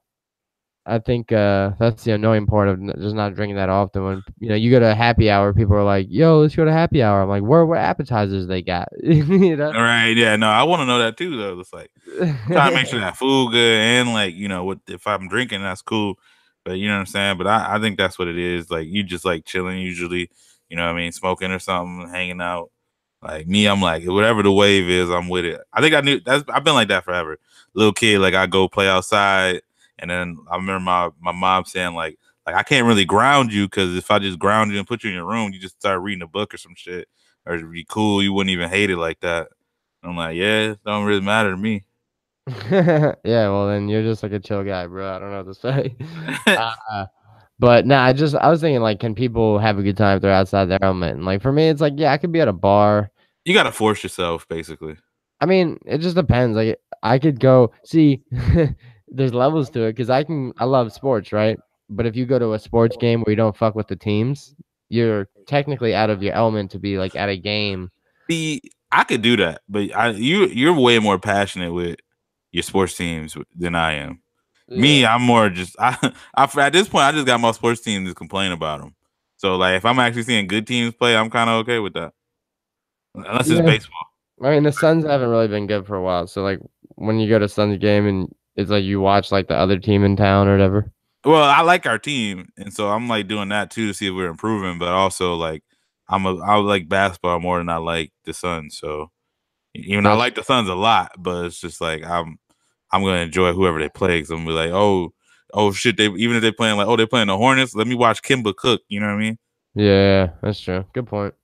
I think that's the annoying part of just not drinking that often. When you go to a happy hour, people are like, "Yo, let's go to happy hour." I'm like, "What appetizers they got?" All right, yeah, no, I want to know that too, though. It's like trying to make sure that food good and like what if I'm drinking, that's cool, but you know what I'm saying. But I think that's what it is. Like you just like chilling usually, you know what I mean, smoking or something, hanging out. Like me, I'm like whatever the wave is, I'm with it. I think I've been like that forever. Little kid, like I go play outside. And then I remember my mom saying like I can't really ground you because if I just ground you and put you in your room, you just start reading a book or some shit, or it'd be cool. You wouldn't even hate it like that. And I'm like, yeah, it don't really matter to me. Yeah, well then you're just like a chill guy, bro. I don't know what to say. But no, I was thinking like, can people have a good time if they're outside their element? And like for me, it's like, yeah, I could be at a bar. You got to force yourself, basically. I mean, it just depends. Like I could go see. There's levels to it because I love sports, right? But if you go to a sports game where you don't fuck with the teams, you're technically out of your element to be like at a game. See, I could do that, but you're way more passionate with your sports teams than I am. Me, I'm more just at this point I just got my sports teams to complain about them. So like if I'm actually seeing good teams play, I'm kind of okay with that. Unless it's Yeah. baseball. I mean, the Suns haven't really been good for a while. So like when you go to Suns game and it's like you watch like the other team in town or whatever. Well, I like our team, and so I'm like doing that too to see if we're improving. But also like I like basketball more than I like the Suns. So even I like the Suns a lot, but it's just like I'm gonna enjoy whoever they play because I'm gonna be like, oh shit, they even if they're playing like they're playing the Hornets, let me watch Kimba cook. You know what I mean? Yeah, that's true. Good point.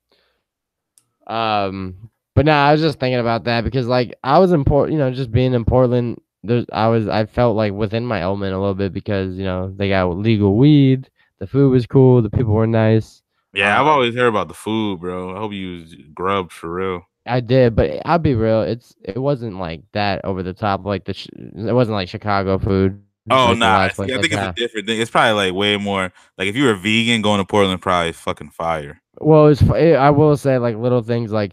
But now I was just thinking about that because like I was in just being in Portland. I felt like within my element a little bit because they got legal weed. The food was cool. The people were nice. Yeah, I've always heard about the food, bro. I hope you grubbed for real. I did, but I'll be real. It wasn't like that over the top. Like it wasn't like Chicago food. Oh Like the nah, last place I I think it's a had. different thing. It's probably like way more like if you were vegan going to Portland, probably fucking fire. Well, I will say like little things like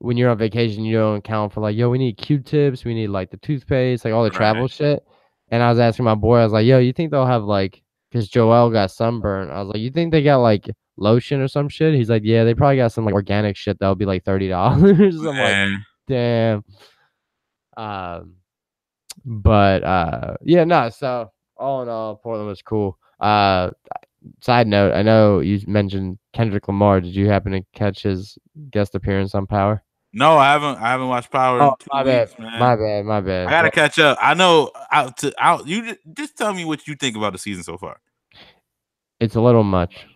when you're on vacation, you don't account for like, yo, we need Q-tips, we need like the toothpaste, like all the Right. travel shit. And I was asking my boy, I was like, yo, you think they'll have like, because Joel got sunburn. I was like, you think they got like lotion or some shit? He's like, yeah, they probably got some like organic shit that'll be like $30. I'm like, damn. But yeah, no. So all in all, Portland was cool. Side note, I know you mentioned Kendrick Lamar. Did you happen to catch his guest appearance on Power? No, I haven't. I haven't watched Power Oh, in 2 weeks, man. my I bad. gotta Well, catch up. I know. You just tell me what you think about the season so far. it's a little much.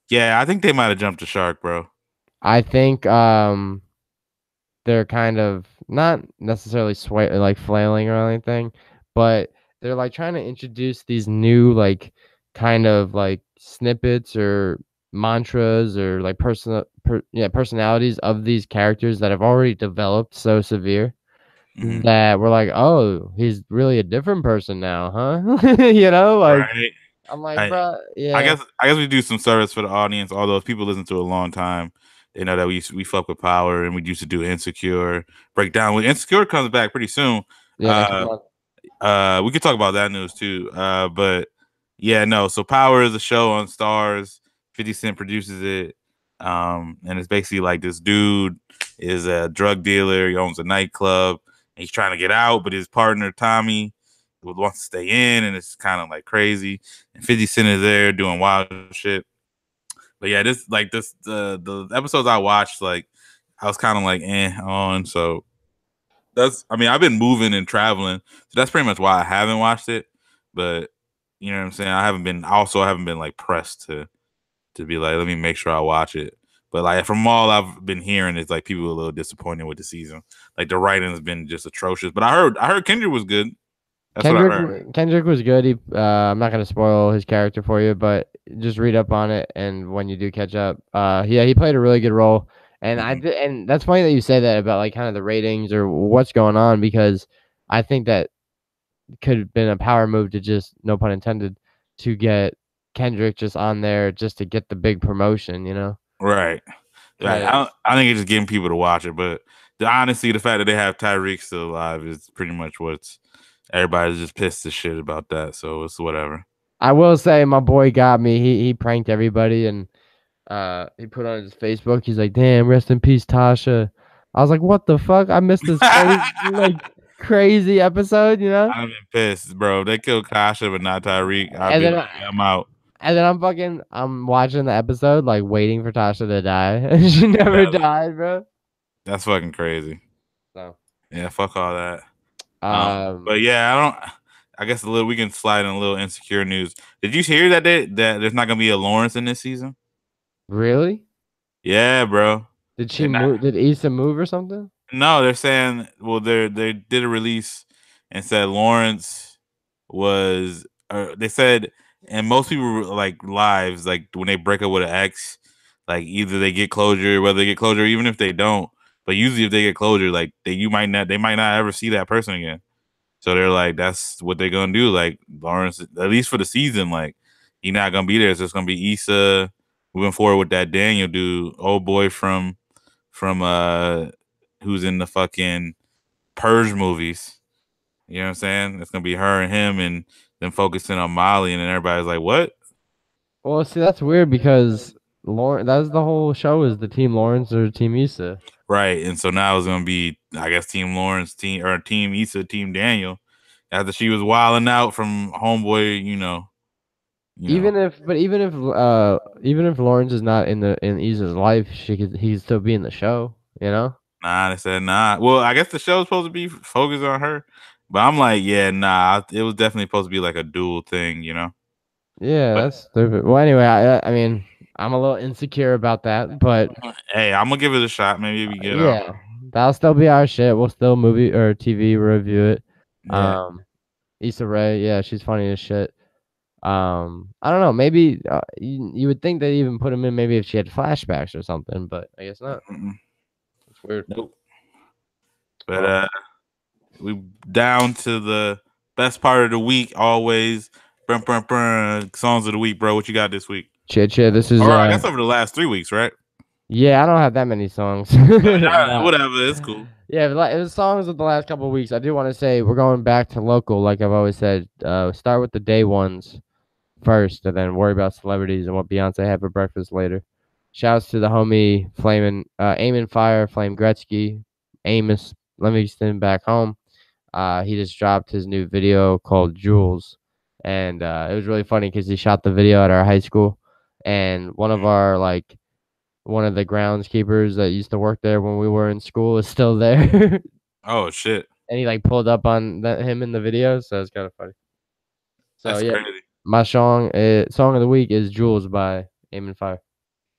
Yeah, I think they might have jumped the shark, bro. I think they're kind of not necessarily like flailing or anything, but they're like trying to introduce these new like kind of like snippets or mantras or like personalities of these characters that have already developed so severe that we're like, oh, he's really a different person now, huh? Like Right. I'm like, bro, yeah. I guess we do some service for the audience. Although if people listen to a long time, they know that we fuck with Power and we used to do Insecure breakdown. When Insecure comes back pretty soon, Yeah, we could talk about that news too. But yeah, no. So Power is a show on Stars. 50 Cent produces it. And it's basically like this dude is a drug dealer. He owns a nightclub. He's trying to get out, but his partner Tommy wants to stay in, and it's kind of like crazy. And 50 Cent is there doing wild shit. But yeah, the episodes I watched, like I was kind of like on. So I've been moving and traveling, so that's pretty much why I haven't watched it. But you know what I'm saying? I haven't been like pressed to be like, let me make sure I watch it. But like from all I've been hearing, it's like people are a little disappointed with the season. Like the writing has been just atrocious. But I heard Kendrick was good. That's what I heard. Kendrick was good. I'm not gonna spoil his character for you, but just read up on it, and when you do catch up, yeah, he played a really good role. And and that's funny that you say that about like kind of the ratings or what's going on because I think that could have been a power move to just, no pun intended, to get Kendrick just on there just to get the big promotion, Right. I think it's just getting people to watch it, but honestly, the fact that they have Tyreek still alive is pretty much what's everybody's just pissed as shit about that. So it's whatever. I will say my boy got me. He pranked everybody and he put on his Facebook. He's like, "Damn, rest in peace, Tasha." I was like, "What the fuck? I missed this crazy episode." I'm pissed, bro. They killed Kasha, but not Tyreek. I'm out. And then I'm watching the episode, like waiting for Tasha to die, and she never died, bro. That's fucking crazy. So yeah, fuck all that. But yeah, I guess we can slide in a little Insecure news. Did you hear that there's not gonna be a Lawrence in this season? Really? Yeah, bro. Did she move? Did Issa move or something? No, they're saying. Well, they did a release and said Lawrence was. They said And most people like lives, like when they break up with an ex, like either they get closure, whether they get closure, even if they don't. But usually, if they get closure, like they might not ever see that person again. So they're like, that's what they're gonna do. Like Lawrence, at least for the season, like he's not gonna be there. So it's gonna be Issa moving forward with that Daniel dude, old boy from who's in the fucking Purge movies. You know what I'm saying? It's gonna be her and him, and then focusing on Molly, and then everybody's like, "What?" Well, see, that's weird because Lawrence. That's the whole show is the Team Lawrence or Team Issa. Right, and so now it's gonna be, I guess, Team Lawrence, Team Issa, Team Daniel, after she was wilding out from Homeboy. Even if Lawrence is not in Issa's life, he'd still be in the show. You know. Nah, they said nah. Well, I guess the show's supposed to be focused on her, but I'm like, yeah, nah. It was definitely supposed to be like a dual thing, Yeah, But that's stupid. Well, anyway, I mean, I'm a little insecure about that, but hey, I'm gonna give it a shot. Maybe we get yeah, that'll still be our shit. We'll still movie or TV review it. Yeah. Issa Rae, yeah, she's funny as shit. I don't know. Maybe you would think they even put him in maybe if she had flashbacks or something, but I guess not. It's weird. Nope. But we down to the best part of the week always. Songs of the week, bro. What you got this week? Chit. This is. Or I guess over the last 3 weeks, right? Yeah, I don't have that many songs. Whatever, it's cool. Yeah, it was songs of the last couple of weeks. I do want to say we're going back to local, like I've always said. Start with the day ones first, and then worry about celebrities and what Beyonce had for breakfast later. Shouts to the homie Eamon Fire, Flame Gretzky, Amos Livingston back home. He just dropped his new video called Jules, and it was really funny because he shot the video at our high school, and one of the groundskeepers that used to work there when we were in school is still there. Oh shit! And he pulled up on him in the video, so it's kind of funny. So that's crazy. My song of the week is Jules by Eamon Fire.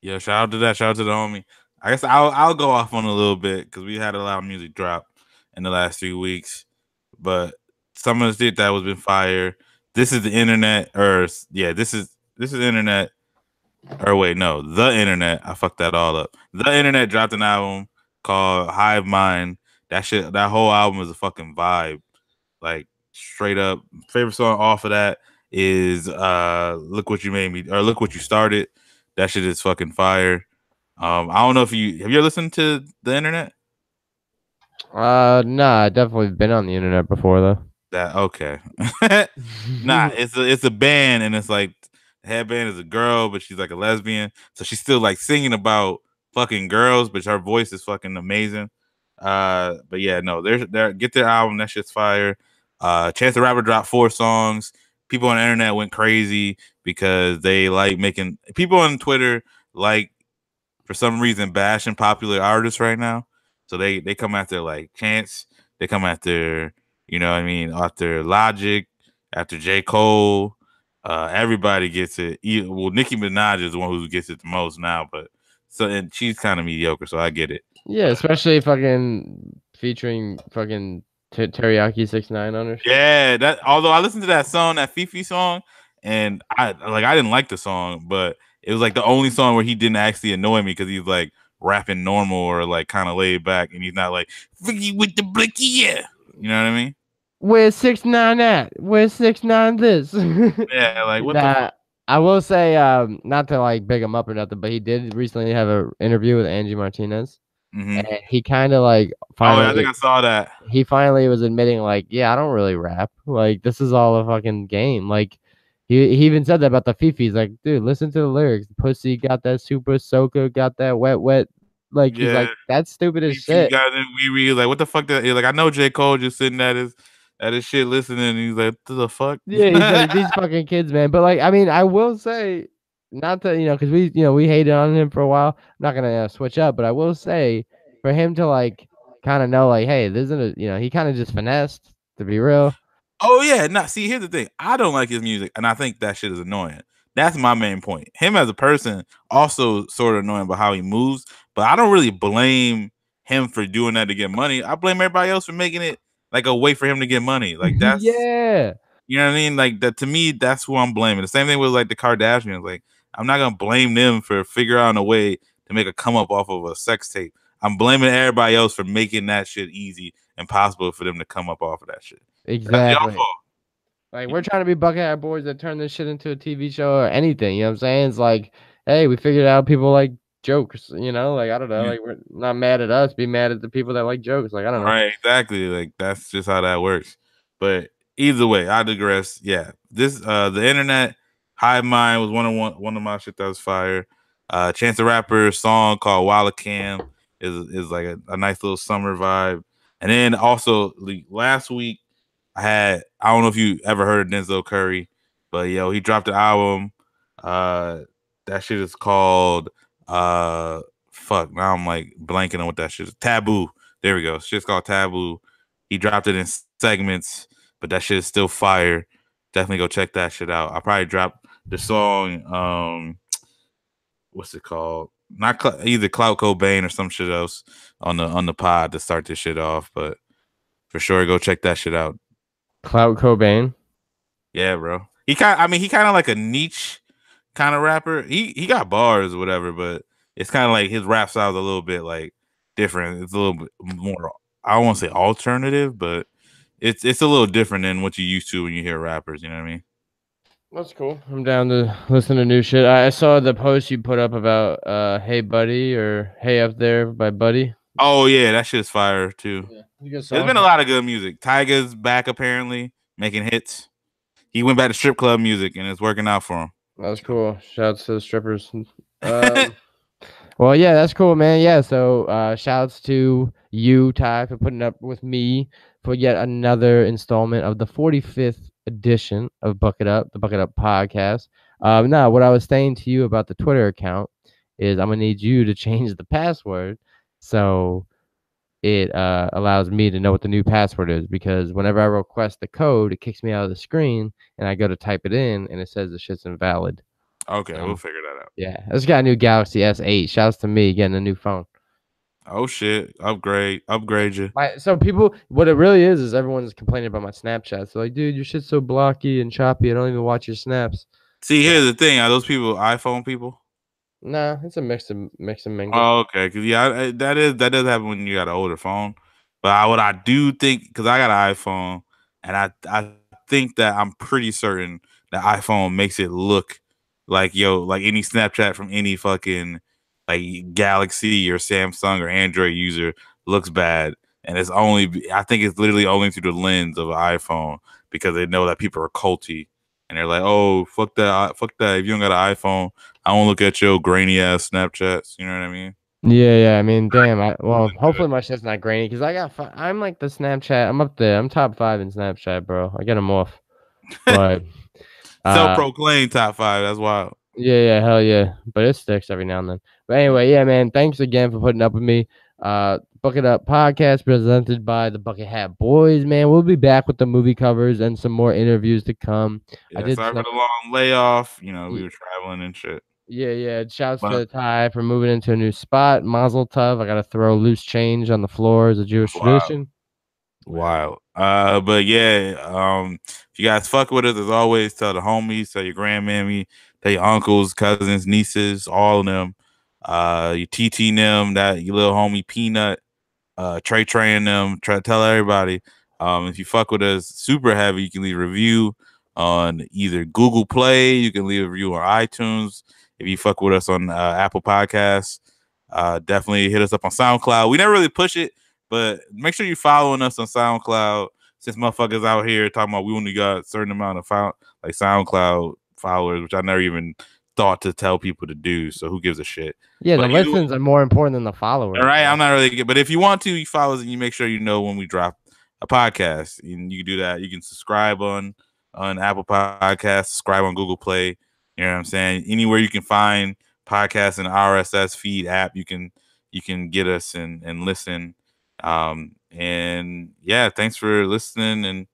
Yeah, shout out to that. Shout out to the homie. I guess I'll go off on a little bit because we had a lot of music drop in the last 3 weeks, but some of the shit that was been fire. This is the internet, this is internet. Or wait, no, the internet. I fucked that all up. The internet dropped an album called Hive Mind. That whole album is a fucking vibe. Like straight up. Favorite song off of that is Look What You Made Me, or Look What You Started. That shit is fucking fire. I don't know if have you ever listened to the internet? Nah, I definitely been on the internet before though. That okay. Nah, it's a band, and it's like the headband is a girl, but she's like a lesbian, so she's still like singing about fucking girls, but her voice is fucking amazing. But yeah, no, they're get their album. That shit's fire. Chance the Rapper dropped 4 songs. People on the internet went crazy because they like making people on Twitter like for some reason bashing popular artists right now. So they come after like Chance. They come after, you know what I mean, after Logic, after J. Cole. Everybody gets it. Well, Nicki Minaj is the one who gets it the most now, and she's kind of mediocre, so I get it. Yeah, especially fucking featuring fucking Teriyaki 6ix9ine on her. Yeah, that. Although I listened to that song, that Fifi song, and I didn't like the song, but it was like the only song where he didn't actually annoy me because he's like rapping normal or like kind of laid back, and he's not like Fifi with the blicky, yeah. You know what I mean? Where's 6ix9ine at? Where's 6ix9ine this? Yeah, like what the I will say, not to like big him up or nothing, but he did recently have an interview with Angie Martinez. Mm-hmm. And he kind of like finally, I think I saw that. He finally was admitting like, yeah, I don't really rap. Like this is all a fucking game. Like he even said that about the Fifis. Like, dude, listen to the lyrics. Pussy got that super soaker, got that wet. Like he's like, that's stupid as shit. We like, what the fuck? Like I know J. Cole just sitting at his shit listening, and he's like, what the fuck? Yeah, he said these fucking kids, man. But like, I mean, I will say, not that because we hated on him for a while. I'm not gonna switch up, but I will say for him to like kind of know like, hey, this isn't he kind of just finessed, to be real. Oh yeah, see, here's the thing. I don't like his music, and I think that shit is annoying. That's my main point. Him as a person, also sort of annoying about how he moves, but I don't really blame him for doing that to get money. I blame everybody else for making it like a way for him to get money. Like that's yeah. You know what I mean? Like that to me, that's who I'm blaming. The same thing with like the Kardashians. Like I'm not gonna blame them for figuring out a way to make a come up off of a sex tape. I'm blaming everybody else for making that shit easy and possible for them to come up off of that shit. That's y'all Exactly. fault. Like we're trying to be Buckhead boys that turn this shit into a TV show or anything. You know what I'm saying? It's like, hey, we figured out people like jokes. You know, like I don't know, Yeah. like we're not mad at us. Be mad at the people that like jokes. Like I don't know. Right, exactly. Like that's just how that works. But either way, I digress. Yeah, this the internet Hive Mind was one of my shit that was fire. Chance the Rapper's song called Walla Cam is like a nice little summer vibe. And then also last week I don't know if you ever heard of Denzel Curry, but yo, he dropped an album. That shit is called fuck. Now I'm like blanking on what that shit is. Taboo. There we go. Shit's called Taboo. He dropped it in segments, but that shit is still fire. Definitely go check that shit out. I'll probably drop the song. What's it called? Not either Clout Cobain or some shit else on the pod to start this shit off, but for sure go check that shit out. Clout Cobain. Yeah, bro. He kind of like a niche kind of rapper. He got bars or whatever, but it's kind of like his rap style is a little bit like different. It's a little bit more. I don't want to say alternative, but it's a little different than what you used to when you hear rappers. You know what I mean? That's cool. I'm down to listen to new shit. I saw the post you put up about Hey Buddy or Hey Up There by Buddy. Oh yeah, that shit's fire too. Yeah, There's been a lot of good music. Tyga's back apparently making hits. He went back to strip club music and it's working out for him. That was cool. Shouts to the strippers. Well, yeah, that's cool, man. Yeah, so shouts to you, Ty, for putting up with me for yet another installment of the 45th edition of Buck It Up, the Buck It Up podcast. Now, what I was saying to you about the Twitter account is I'm gonna need you to change the password so it allows me to know what the new password is, because whenever I request the code, it kicks me out of the screen and I go to type it in and it says the shit's invalid. Okay, we'll figure that out. Yeah, I just got a new Galaxy S8. Shouts to me getting a new phone. Oh shit! Upgrade you. So people, what it really is everyone's complaining about my Snapchat. So like, dude, your shit's so blocky and choppy. I don't even watch your snaps. See, here's the thing: are those people iPhone people? Nah, it's a mix and mingle. Oh, okay. Because yeah, that does happen when you got an older phone. But what I do think, because I got an iPhone, and I think that I'm pretty certain that iPhone makes it look like like any Snapchat from any fucking like Galaxy or Samsung or Android user looks bad, and I think it's literally only through the lens of an iPhone because they know that people are culty. And they're like, oh, fuck that. Fuck that. If you don't got an iPhone, I won't look at your grainy ass Snapchats. You know what I mean? Yeah. I mean, damn. Hopefully my shit's not grainy because I'm like the Snapchat. I'm up there. I'm top 5 in Snapchat, bro. I get them off. But self-proclaimed top 5. That's wild. Yeah, hell yeah. But it sticks every now and then. But anyway, yeah, man. Thanks again for putting up with me. Bucket Up podcast presented by the Bucket Hat Boys, man. We'll be back with the movie covers and some more interviews to come. Yeah, sorry for the long layoff. You know, we were traveling and shit. Yeah. Shouts to Ty for moving into a new spot. Mazel tov. I gotta throw loose change on the floor as a Jewish tradition. Wild. But yeah, if you guys fuck with us, as always, tell the homies, tell your grandmammy, tell your uncles, cousins, nieces, all of them. Your TT and them, that your little homie Peanut, Trey and them, try to tell everybody. If you fuck with us super heavy, you can leave a review on either Google Play, you can leave a review on iTunes. If you fuck with us on Apple Podcasts, definitely hit us up on SoundCloud. We never really push it, but make sure you're following us on SoundCloud. Since motherfuckers out here talking about we only got a certain amount of SoundCloud followers, which I never even thought to tell people to do. So who gives a shit? Yeah, the listens are more important than the followers. All right, I'm not really good, but if you want to, you follow us and you make sure you know when we drop a podcast. And you can do that. You can subscribe on Apple Podcasts, subscribe on Google Play. You know what I'm saying? Anywhere you can find podcasts and RSS feed app, you can get us and listen. And yeah, thanks for listening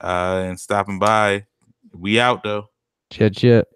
and stopping by. We out though. Shit.